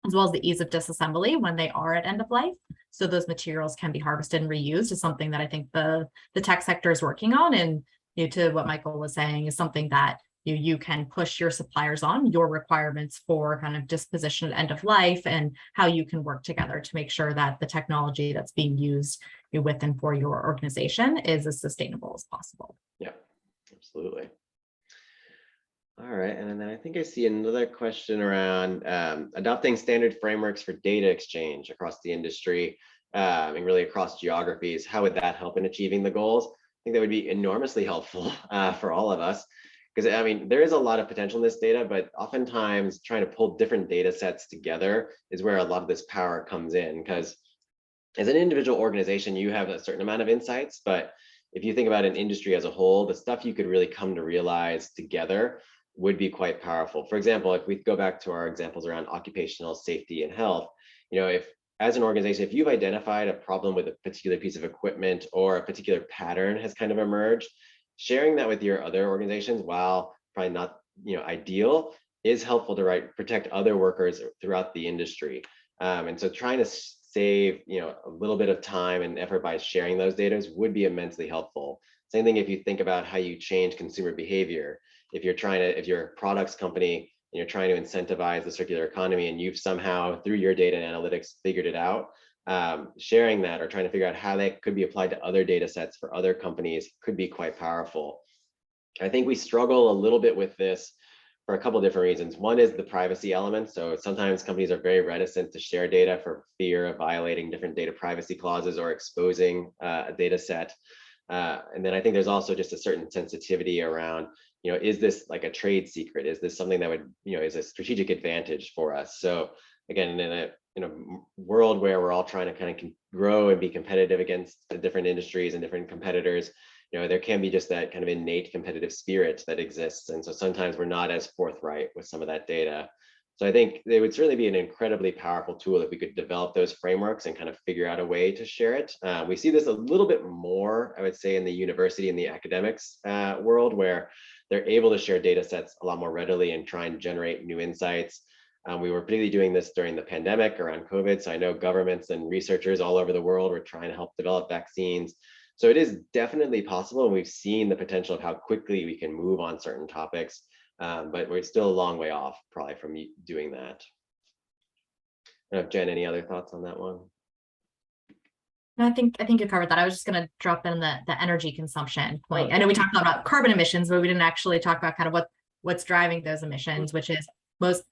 as well as the ease of disassembly when they are at end of life, so those materials can be harvested and reused, is something that I think the tech sector is working on. And to what Michael was saying, is something that you can push your suppliers on, your requirements for kind of disposition at end of life, and how you can work together to make sure that the technology that's being used with and for your organization is as sustainable as possible. Yeah, absolutely. All right, and then I think I see another question around adopting standard frameworks for data exchange across the industry, and really across geographies. How would that help in achieving the goals? I think that would be enormously helpful for all of us, because I mean, there is a lot of potential in this data, but oftentimes trying to pull different data sets together is where a lot of this power comes in. Because as an individual organization, you have a certain amount of insights, but if you think about an industry as a whole, the stuff you could really come to realize together would be quite powerful. For example, if we go back to our examples around occupational safety and health, if as an organization, if you've identified a problem with a particular piece of equipment or a particular pattern has kind of emerged, sharing that with your other organizations, while probably not ideal, is helpful to protect other workers throughout the industry. And so trying to save a little bit of time and effort by sharing those data would be immensely helpful. Same thing if you think about how you change consumer behavior. If you're a products company and you're trying to incentivize the circular economy, and you've somehow through your data and analytics figured it out, sharing that or trying to figure out how that could be applied to other data sets for other companies could be quite powerful. I think we struggle a little bit with this for a couple of different reasons. One is the privacy element. So sometimes companies are very reticent to share data for fear of violating different data privacy clauses or exposing a data set. And then I think there's also just a certain sensitivity around, is this like a trade secret? Is this something that would, is a strategic advantage for us? So again, in a world where we're all trying to kind of grow and be competitive against the different industries and different competitors, there can be just that kind of innate competitive spirit that exists. And so sometimes we're not as forthright with some of that data. So I think it would certainly be an incredibly powerful tool if we could develop those frameworks and kind of figure out a way to share it. We see this a little bit more, I would say, in the university and the academics world, where they're able to share data sets a lot more readily and try and generate new insights. We were particularly doing this during the pandemic around COVID. So I know governments and researchers all over the world were trying to help develop vaccines. So it is definitely possible, and we've seen the potential of how quickly we can move on certain topics, but we're still a long way off probably from doing that. Jen, any other thoughts on that one? No, I think you covered that. I was just going to drop in the energy consumption point. I know we talked about carbon emissions, but we didn't actually talk about kind of what's driving those emissions, which is most,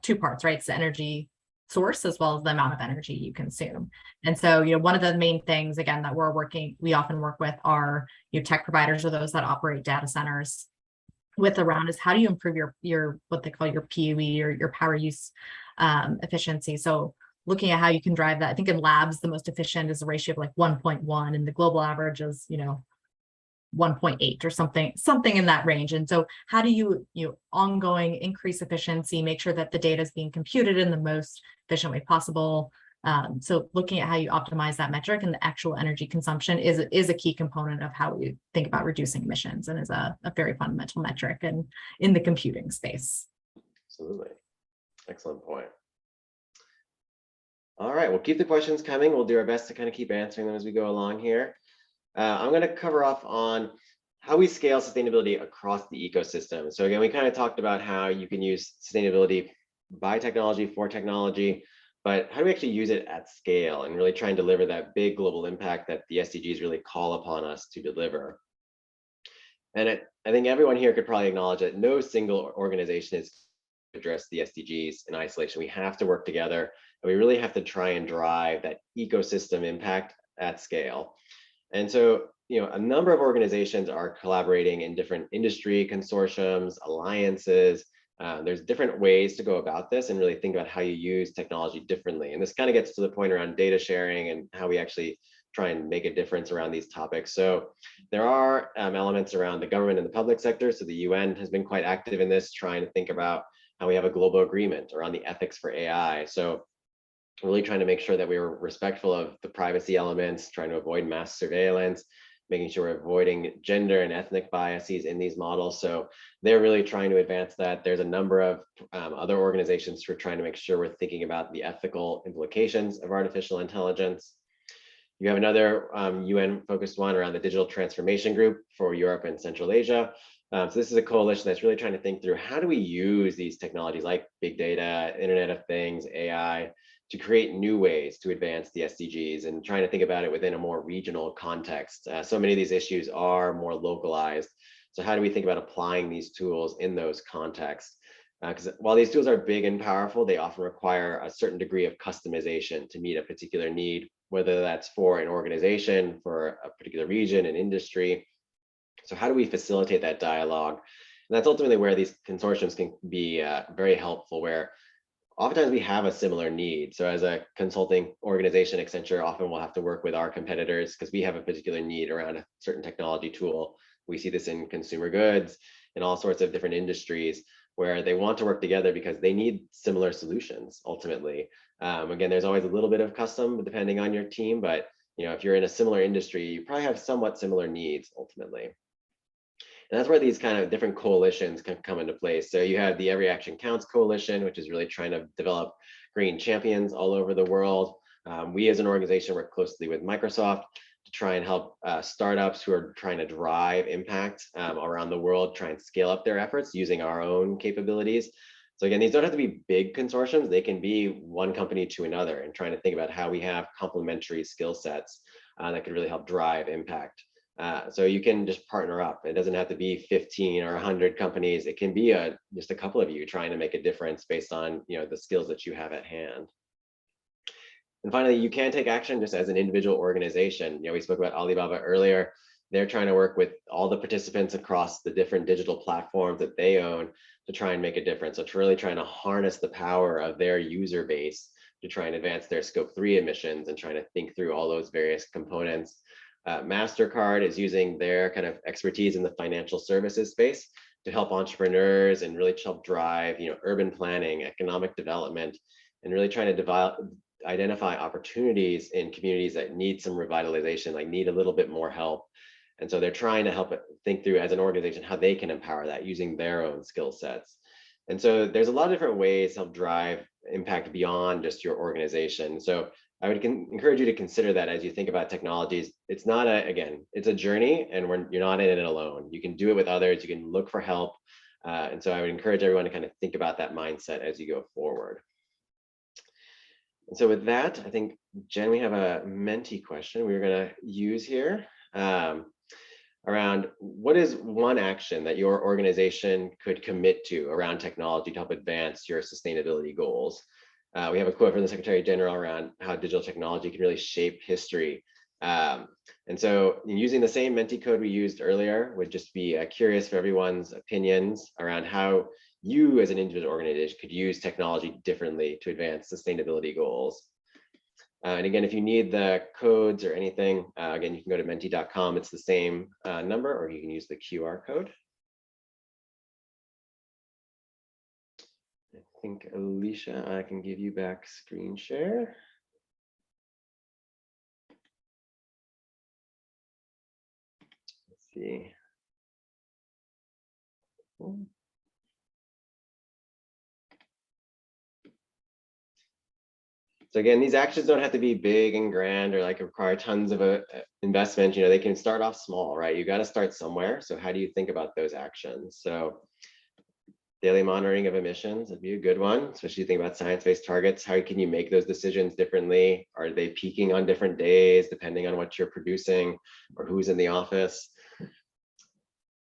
two parts, right? It's the energy source as well as the amount of energy you consume. And so, one of the main things, again, that we often work with are tech providers or those that operate data centers with around is how do you improve your what they call your PUE or your power use efficiency. So looking at how you can drive that. I think in labs, the most efficient is a ratio of like 1.1, and the global average is, 1.8 or something in that range. And so how do you ongoing increase efficiency, make sure that the data is being computed in the most efficient way possible. So looking at how you optimize that metric, and the actual energy consumption is a key component of how we think about reducing emissions, and is a very fundamental metric in the computing space. Absolutely. Excellent point. All right, we'll keep the questions coming. We'll do our best to kind of keep answering them as we go along here. I'm going to cover off on how we scale sustainability across the ecosystem. So again, we kind of talked about how you can use sustainability by technology for technology, but how do we actually use it at scale and really try and deliver that big global impact that the SDGs really call upon us to deliver? And I think everyone here could probably acknowledge that no single organization is address the SDGs in isolation. We have to work together, and we really have to try and drive that ecosystem impact at scale. And so, a number of organizations are collaborating in different industry consortiums, alliances. There's different ways to go about this and really think about how you use technology differently. And this kind of gets to the point around data sharing and how we actually try and make a difference around these topics. So there are elements around the government and the public sector. So the UN has been quite active in this, trying to think about how we have a global agreement around the ethics for AI. So really trying to make sure that we were respectful of the privacy elements, trying to avoid mass surveillance, making sure we're avoiding gender and ethnic biases in these models. So they're really trying to advance that. There's a number of other organizations who are trying to make sure we're thinking about the ethical implications of artificial intelligence. You have another UN focused one around the Digital Transformation Group for Europe and Central Asia. So this is a coalition that's really trying to think through how do we use these technologies like big data, Internet of Things, AI, to create new ways to advance the SDGs, and trying to think about it within a more regional context. So many of these issues are more localized. So how do we think about applying these tools in those contexts? Because while these tools are big and powerful, they often require a certain degree of customization to meet a particular need, whether that's for an organization, for a particular region, an industry. So how do we facilitate that dialogue? And that's ultimately where these consortiums can be very helpful, where oftentimes we have a similar need. So as a consulting organization, Accenture often will have to work with our competitors because we have a particular need around a certain technology tool. We see this in consumer goods and all sorts of different industries where they want to work together because they need similar solutions ultimately. Again, there's always a little bit of custom depending on your team, but if you're in a similar industry, you probably have somewhat similar needs ultimately. And that's where these kind of different coalitions can come into place. So you have the Every Action Counts coalition, which is really trying to develop green champions all over the world. We as an organization work closely with Microsoft to try and help startups who are trying to drive impact around the world, try and scale up their efforts using our own capabilities. So again, these don't have to be big consortiums. They can be one company to another, and trying to think about how we have complementary skill sets that could really help drive impact. So you can just partner up. It doesn't have to be 15 or 100 companies. It can be just a couple of you trying to make a difference based on the skills that you have at hand. And finally, you can take action just as an individual organization. We spoke about Alibaba earlier. They're trying to work with all the participants across the different digital platforms that they own to try and make a difference. So to really trying to harness the power of their user base to try and advance their scope 3 emissions and trying to think through all those various components. MasterCard is using their kind of expertise in the financial services space to help entrepreneurs and really help drive, urban planning, economic development, and really trying to identify opportunities in communities that need some revitalization, like need a little bit more help. And so they're trying to help think through as an organization how they can empower that using their own skill sets. And so there's a lot of different ways to help drive impact beyond just your organization. So I would encourage you to consider that as you think about technologies. It's not it's a journey, and you're not in it alone. You can do it with others. You can look for help. And so I would encourage everyone to kind of think about that mindset as you go forward. And so with that, I think, Jen, we have a Menti question we're going to use here around what is one action that your organization could commit to around technology to help advance your sustainability goals. We have a quote from the Secretary General around how digital technology can really shape history. And so using the same Menti code we used earlier, would just be curious for everyone's opinions around how you as an individual organization could use technology differently to advance sustainability goals. And again, if you need the codes or anything, again, you can go to menti.com. It's the same number, or you can use the QR code. I think, Alicia, I can give you back screen share. Let's see. So again, these actions don't have to be big and grand or like require tons of investment. They can start off small, right? You got to start somewhere. So how do you think about those actions? So daily monitoring of emissions would be a good one, especially think about science-based targets. How can you make those decisions differently? Are they peaking on different days depending on what you're producing or who's in the office?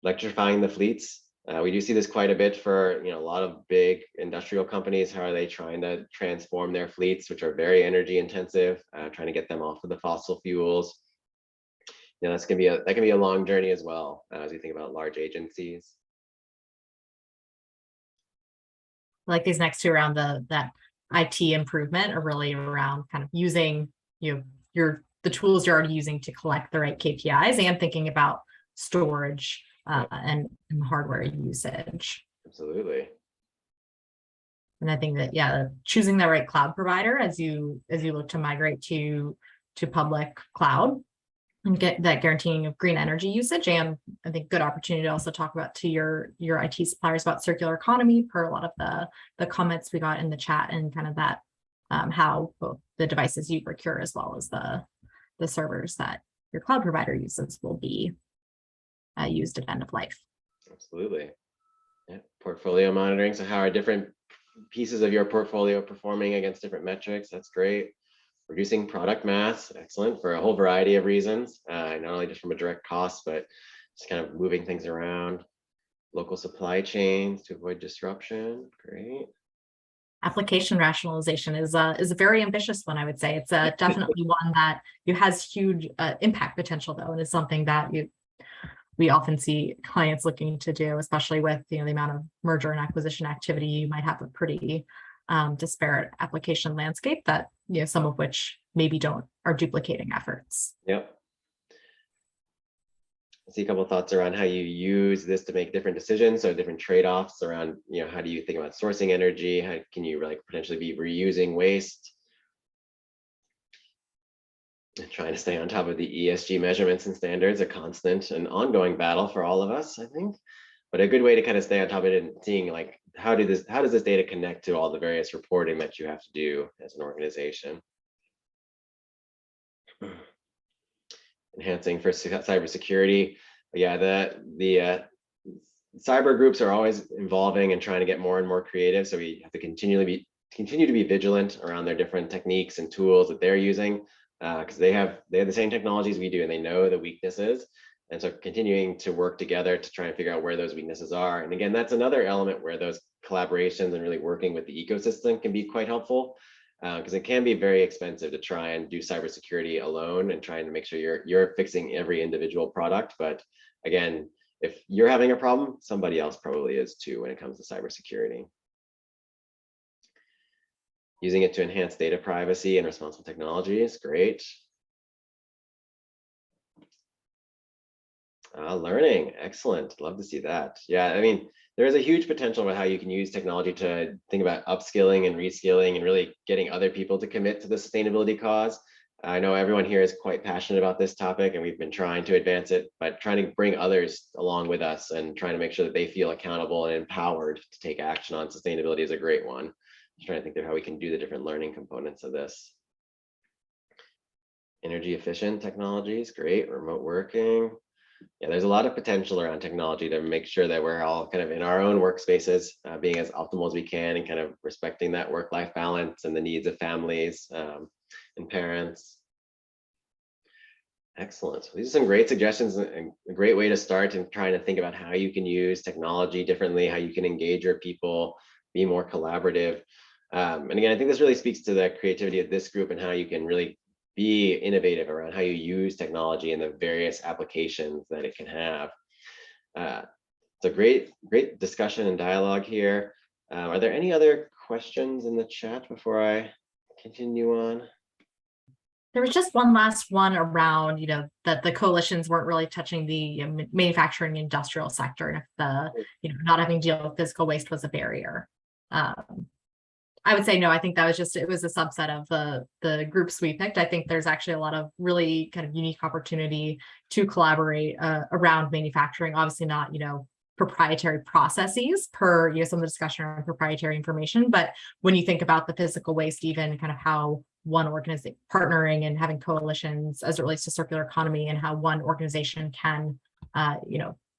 electrifying the fleets. We do see this quite a bit for a lot of big industrial companies. How are they trying to transform their fleets, which are very energy intensive, trying to get them off of the fossil fuels? That can be a long journey as well, as we think about large agencies. Like these next two around that IT improvement are really around kind of using the tools you're already using to collect the right KPIs and thinking about storage and hardware usage. Absolutely. And I think that choosing the right cloud provider as you look to migrate to public cloud and get that guaranteeing of green energy usage, and I think good opportunity to also talk about to your IT suppliers about circular economy per a lot of the comments we got in the chat, and kind of that how both the devices you procure as well as the servers that your cloud provider uses will be used at end of life. Absolutely. Yeah. Portfolio monitoring. So how are different pieces of your portfolio performing against different metrics? That's great. Reducing product mass, excellent, for a whole variety of reasons, not only just from a direct cost, but just kind of moving things around. Local supply chains to avoid disruption, great. Application rationalization is a very ambitious one, I would say. It's definitely one that has huge impact potential, though, and is something that we often see clients looking to do, especially with the amount of merger and acquisition activity. You might have a pretty disparate application landscape that some of which maybe are duplicating efforts. Yep. I see a couple of thoughts around how you use this to make different decisions, so different trade-offs around how do you think about sourcing energy, how can you potentially be reusing waste, and trying to stay on top of the ESG measurements and standards, a constant and ongoing battle for all of us, I think. But a good way to kind of stay on top of it and seeing how does this data connect to all the various reporting that you have to do as an organization. Enhancing for cybersecurity. Yeah, the cyber groups are always evolving and trying to get more and more creative. So we have to continue to be vigilant around their different techniques and tools that they're using, because they have the same technologies we do, and they know the weaknesses. And so continuing to work together to try and figure out where those weaknesses are. And again, that's another element where those collaborations and really working with the ecosystem can be quite helpful, because it can be very expensive to try and do cybersecurity alone and trying to make sure you're fixing every individual product. But again, if you're having a problem, somebody else probably is too when it comes to cybersecurity. Using it to enhance data privacy and responsible technology is great. Learning, excellent. Love to see that. Yeah, I mean, there is a huge potential with how you can use technology to think about upskilling and reskilling and really getting other people to commit to the sustainability cause. I know everyone here is quite passionate about this topic, and we've been trying to advance it, but trying to bring others along with us and trying to make sure that they feel accountable and empowered to take action on sustainability is a great one. Just trying to think through how we can do the different learning components of this. Energy efficient technologies, great. Remote working. Yeah, there's a lot of potential around technology to make sure that we're all kind of in our own workspaces, being as optimal as we can, and kind of respecting that work-life balance and the needs of families and parents. Excellent. These are some great suggestions and a great way to start and trying to think about how you can use technology differently, how you can engage your people, be more collaborative. And again, I think this really speaks to the creativity of this group and how you can really be innovative around how you use technology and the various applications that it can have. It's a great discussion and dialogue here. Are there any other questions in the chat before I continue on? There was just one last one around, that the coalitions weren't really touching the manufacturing industrial sector, and if the, not having to deal with physical waste was a barrier. I would say no. I think that it was a subset of the groups we picked. I think there's actually a lot of really kind of unique opportunity to collaborate around manufacturing. Obviously not, proprietary processes per, some of the discussion around proprietary information. But when you think about the physical waste, even kind of how one organization partnering and having coalitions as it relates to circular economy, and how one organization can,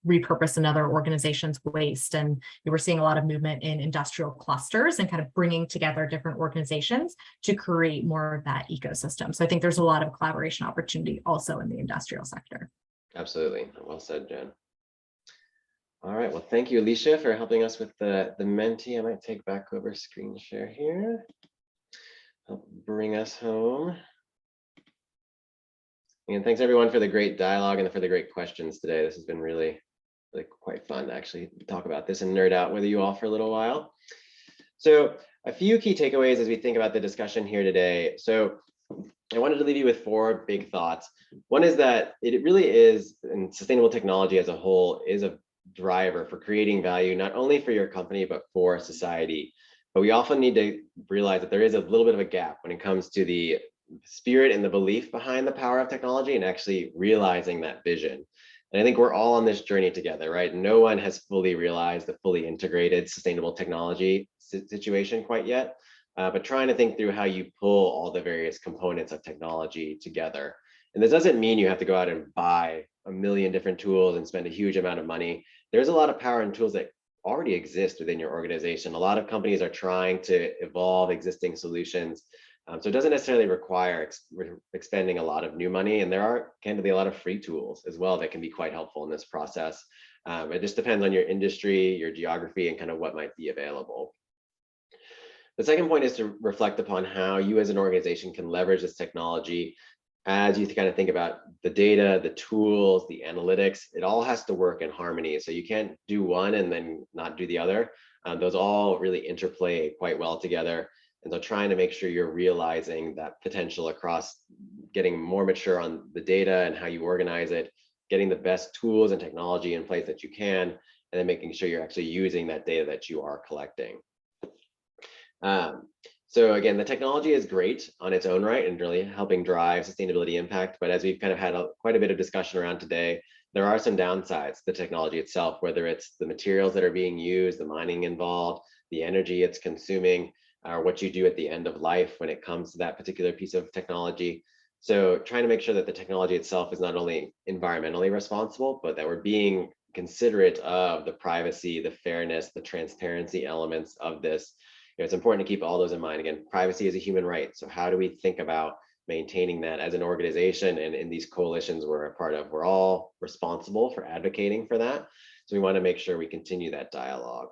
repurpose another organization's waste. And we're seeing a lot of movement in industrial clusters and kind of bringing together different organizations to create more of that ecosystem. So I think there's a lot of collaboration opportunity also in the industrial sector. Absolutely. Well said, Jen. All right, well, thank you, Alicia, for helping us with the Menti. I might take back over screen share here. Help bring us home. And thanks everyone for the great dialogue and for the great questions today. This has been really quite fun to actually talk about this and nerd out with you all for a little while. So a few key takeaways as we think about the discussion here today. So I wanted to leave you with 4 big thoughts. One is that it really is, and sustainable technology as a whole is a driver for creating value, not only for your company, but for society. But we often need to realize that there is a little bit of a gap when it comes to the spirit and the belief behind the power of technology and actually realizing that vision. And I think we're all on this journey together, right? No one has fully realized the fully integrated sustainable technology situation quite yet, but trying to think through how you pull all the various components of technology together. And this doesn't mean you have to go out and buy a million different tools and spend a huge amount of money. There's a lot of power in tools that already exist within your organization. A lot of companies are trying to evolve existing solutions. So it doesn't necessarily require expending a lot of new money, and there are candidly a lot of free tools as well that can be quite helpful in this process. It just depends on your industry, your geography, and kind of what might be available. The second point is to reflect upon how you as an organization can leverage this technology as you kind of think about the data, the tools, the analytics. It all has to work in harmony. So you can't do one and then not do the other. Those all really interplay quite well together. And so trying to make sure you're realizing that potential across getting more mature on the data and how you organize it, getting the best tools and technology in place that you can, and then making sure you're actually using that data that you are collecting. So again, the technology is great on its own right and really helping drive sustainability impact. But as we've kind of had quite a bit of discussion around today, there are some downsides to the technology itself, whether it's the materials that are being used, the mining involved, the energy it's consuming, or what you do at the end of life when it comes to that particular piece of technology. So trying to make sure that the technology itself is not only environmentally responsible, but that we're being considerate of the privacy, the fairness, the transparency elements of this. It's important to keep all those in mind. Again, privacy is a human right. So how do we think about maintaining that as an organization and in these coalitions we're a part of? We're all responsible for advocating for that. So we want to make sure we continue that dialogue.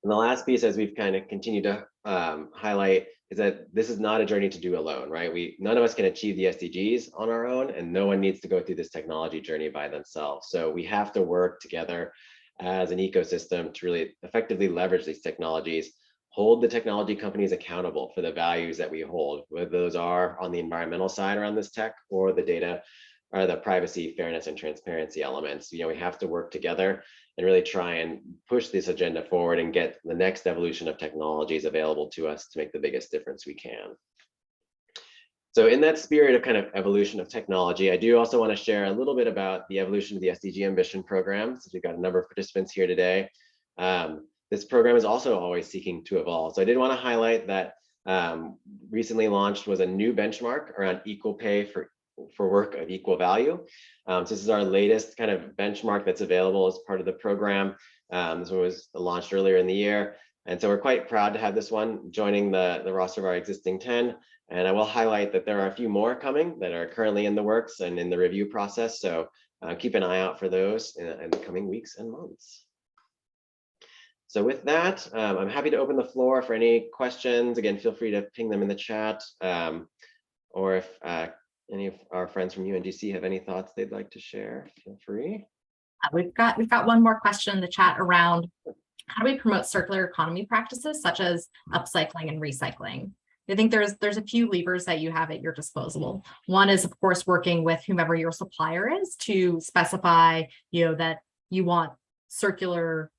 And the last piece, as we've kind of continued to highlight, is that this is not a journey to do alone, right? None of us can achieve the SDGs on our own, and no one needs to go through this technology journey by themselves. So we have to work together as an ecosystem to really effectively leverage these technologies, hold the technology companies accountable for the values that we hold, whether those are on the environmental side around this tech or the data or the privacy, fairness, and transparency elements. We have to work together and really try and push this agenda forward and get the next evolution of technologies available to us to make the biggest difference we can. So in that spirit of kind of evolution of technology, I do also want to share a little bit about the evolution of the SDG Ambition program, since we've got a number of participants here today. This program is also always seeking to evolve. So I did want to highlight that recently launched was a new benchmark around equal pay for work of equal value. So this is our latest kind of benchmark that's available as part of the program. This one was launched earlier in the year. And so we're quite proud to have this one joining the roster of our existing 10. And I will highlight that there are a few more coming that are currently in the works and in the review process. So keep an eye out for those in the coming weeks and months. So with that, I'm happy to open the floor for any questions. Again, feel free to ping them in the chat, or if any of our friends from UNGC have any thoughts they'd like to share, feel free. We've got one more question in the chat around how do we promote circular economy practices such as upcycling and recycling? I think there's a few levers that you have at your disposal. One is, of course, working with whomever your supplier is to specify, that you want circular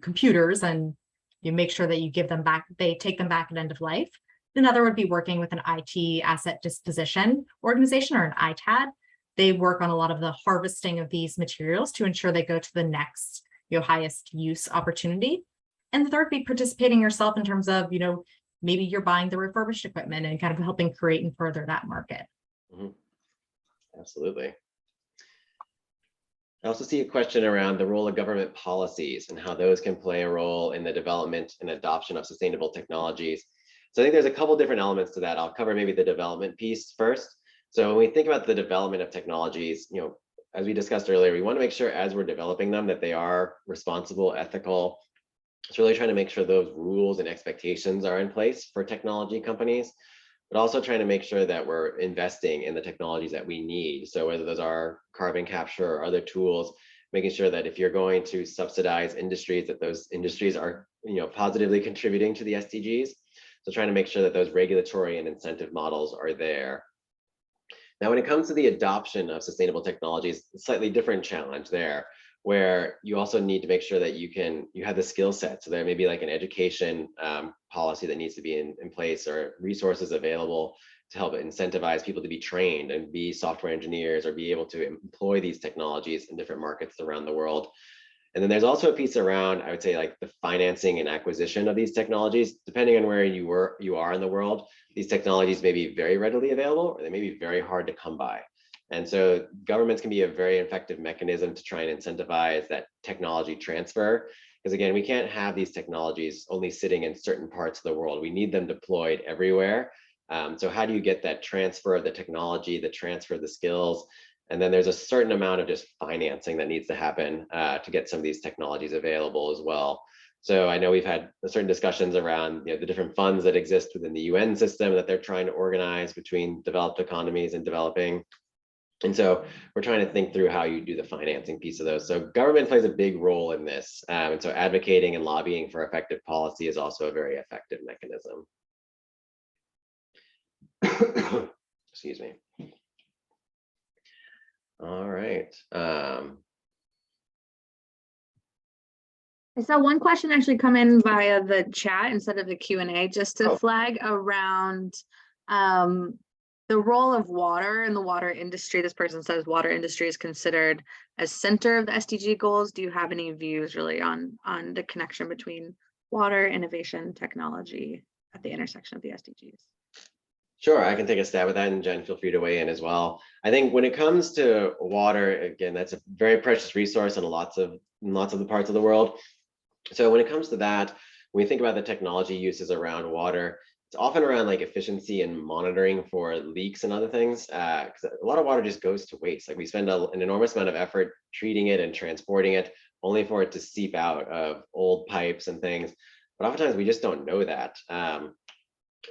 computers, and you make sure that you give them back, they take them back at end of life. Another would be working with an IT asset disposition organization or an ITAD. They work on a lot of the harvesting of these materials to ensure they go to the next highest use opportunity. And the third would be participating yourself in terms of, maybe you're buying the refurbished equipment and kind of helping create and further that market. Mm-hmm. Absolutely. I also see a question around the role of government policies and how those can play a role in the development and adoption of sustainable technologies. So I think there's a couple different elements to that. I'll cover maybe the development piece first. So when we think about the development of technologies, as we discussed earlier, we want to make sure as we're developing them that they are responsible, ethical. It's really trying to make sure those rules and expectations are in place for technology companies, but also trying to make sure that we're investing in the technologies that we need. So whether those are carbon capture or other tools, making sure that if you're going to subsidize industries, that those industries are, positively contributing to the SDGs. So trying to make sure that those regulatory and incentive models are there. Now, when it comes to the adoption of sustainable technologies, a slightly different challenge there, where you also need to make sure that you have the skill set. So there may be like an education policy that needs to be in place, or resources available to help incentivize people to be trained and be software engineers or be able to employ these technologies in different markets around the world. And then there's also a piece around, I would say, like the financing and acquisition of these technologies. Depending on where you are in the world, these technologies may be very readily available, or they may be very hard to come by. And so governments can be a very effective mechanism to try and incentivize that technology transfer. Because again, we can't have these technologies only sitting in certain parts of the world. We need them deployed everywhere. So how do you get that transfer of the technology, the transfer of the skills? And then there's a certain amount of just financing that needs to happen to get some of these technologies available as well. So I know we've had certain discussions around the different funds that exist within the UN system that they're trying to organize between developed economies and developing. And so we're trying to think through how you do the financing piece of those. So government plays a big role in this. And so advocating and lobbying for effective policy is also a very effective mechanism. Excuse me. All right. I saw one question actually come in via the chat instead of the Q&A, just to flag around the role of water in the water industry. This person says water industry is considered as center of the SDG goals. Do you have any views really on the connection between water, innovation, technology at the intersection of the SDGs? Sure, I can take a stab at that, and Jen, feel free to weigh in as well. I think when it comes to water, again, that's a very precious resource in lots of the parts of the world. So when it comes to that, when we think about the technology uses around water, it's often around like efficiency and monitoring for leaks and other things, because a lot of water just goes to waste. Like we spend an enormous amount of effort treating it and transporting it, only for it to seep out of old pipes and things. But oftentimes we just don't know that.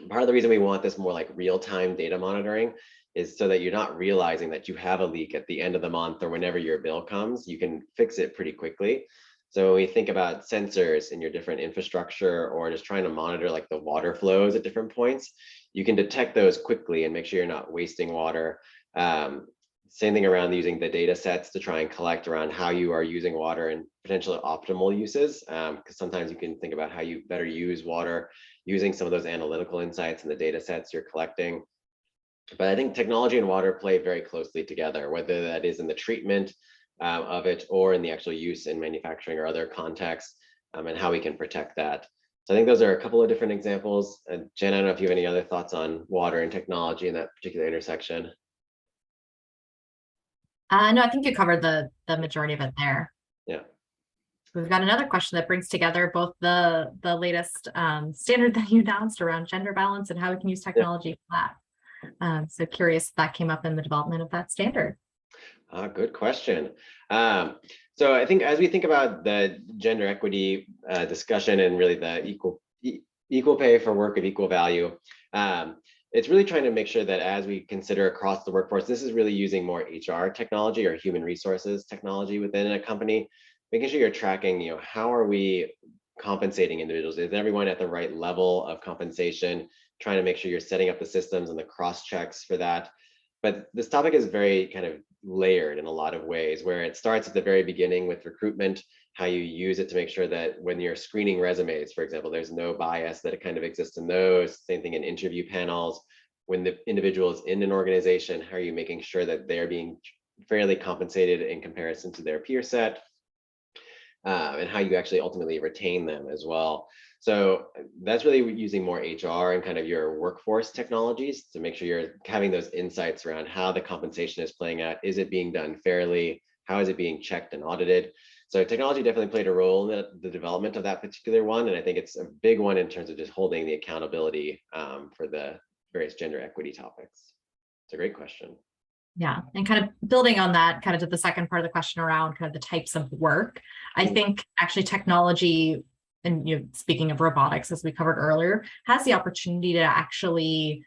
Part of the reason we want this more like real-time data monitoring is so that you're not realizing that you have a leak at the end of the month or whenever your bill comes. You can fix it pretty quickly. So when we think about sensors in your different infrastructure, or just trying to monitor like the water flows at different points, you can detect those quickly and make sure you're not wasting water. Same thing around using the data sets to try and collect around how you are using water and potentially optimal uses, because sometimes you can think about how you better use water using some of those analytical insights and the data sets you're collecting. But I think technology and water play very closely together, whether that is in the treatment of it or in the actual use in manufacturing or other contexts, and how we can protect that. So I think those are a couple of different examples. Jen, I don't know if you have any other thoughts on water and technology in that particular intersection. No, I think you covered the majority of it there. Yeah. We've got another question that brings together both the latest standard that you announced around gender balance and how we can use technology for that. So curious if that came up in the development of that standard. Good question. So I think as we think about the gender equity discussion and really the equal pay for work of equal value, it's really trying to make sure that as we consider across the workforce, this is really using more HR technology or human resources technology within a company, making sure you're tracking, how are we compensating individuals? Is everyone at the right level of compensation? Trying to make sure you're setting up the systems and the cross checks for that. But this topic is very kind of layered in a lot of ways, where it starts at the very beginning with recruitment, how you use it to make sure that when you're screening resumes, for example, there's no bias that it kind of exists in those. Same thing in interview panels. When the individual is in an organization, how are you making sure that they're being fairly compensated in comparison to their peer set? And how you actually ultimately retain them as well. So that's really using more HR and kind of your workforce technologies to make sure you're having those insights around how the compensation is playing out. Is it being done fairly? How is it being checked and audited? So technology definitely played a role in the development of that particular one. And I think it's a big one in terms of just holding the accountability for the various gender equity topics. It's a great question. Yeah, and kind of building on that, kind of to the second part of the question around kind of the types of work, I think actually technology, and speaking of robotics, as we covered earlier, has the opportunity to actually,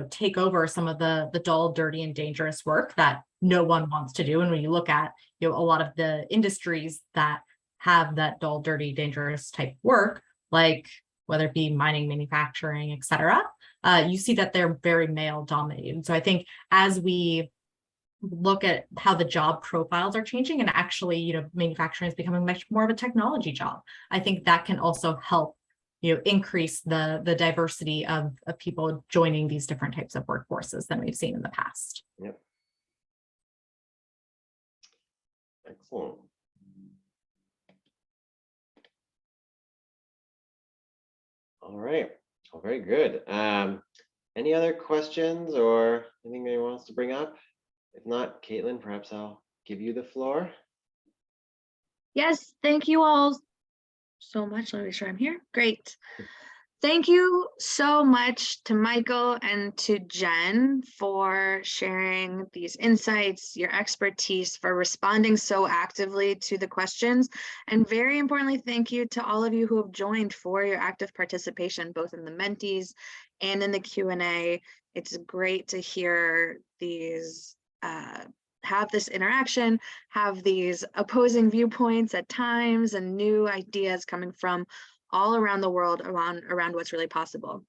take over some of the dull, dirty, and dangerous work that no one wants to do. And when you look at, a lot of the industries that have that dull, dirty, dangerous type work, like whether it be mining, manufacturing, et cetera, you see that they're very male dominated. So I think as we look at how the job profiles are changing, and actually, manufacturing is becoming much more of a technology job, I think that can also help, increase the diversity of people joining these different types of workforces than we've seen in the past. Yep. Excellent. All right. Well, very good. Any other questions or anything anyone wants to bring up? If not, Caitlin, perhaps I'll give you the floor. Yes, thank you all so much. Let me make sure I'm here. Great. Thank you so much to Michael and to Jen for sharing these insights, your expertise, for responding so actively to the questions. And very importantly, thank you to all of you who have joined for your active participation, both in the mentees and in the Q&A. It's great to hear these, have this interaction, have these opposing viewpoints at times, and new ideas coming from all around the world around what's really possible.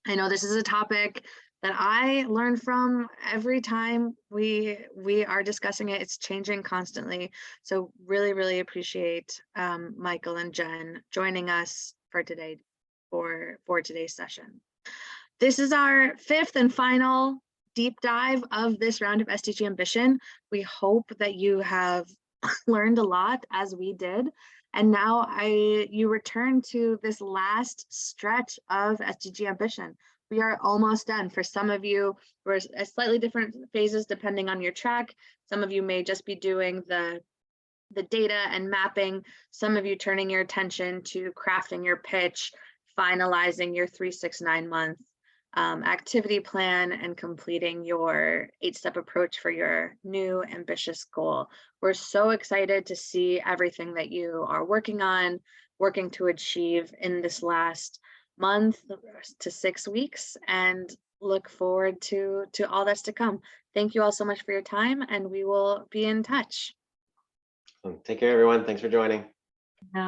I know this is a topic that I learn from every time we are discussing it. It's changing constantly. So really, really appreciate Michael and Jen joining us for today, for today's session. This is our fifth and final deep dive of this round of SDG Ambition. We hope that you have learned a lot, as we did. And now you return to this last stretch of SDG Ambition. We are almost done. For some of you, we're at slightly different phases depending on your track. Some of you may just be doing the data and mapping. Some of you turning your attention to crafting your pitch, finalizing your 3, 6, 9 month activity plan, and completing your 8-step approach for your new ambitious goal. We're so excited to see everything that you are working on, working to achieve in this last month to 6 weeks, and look forward to all that's to come. Thank you all so much for your time, and we will be in touch. Take care, everyone. Thanks for joining.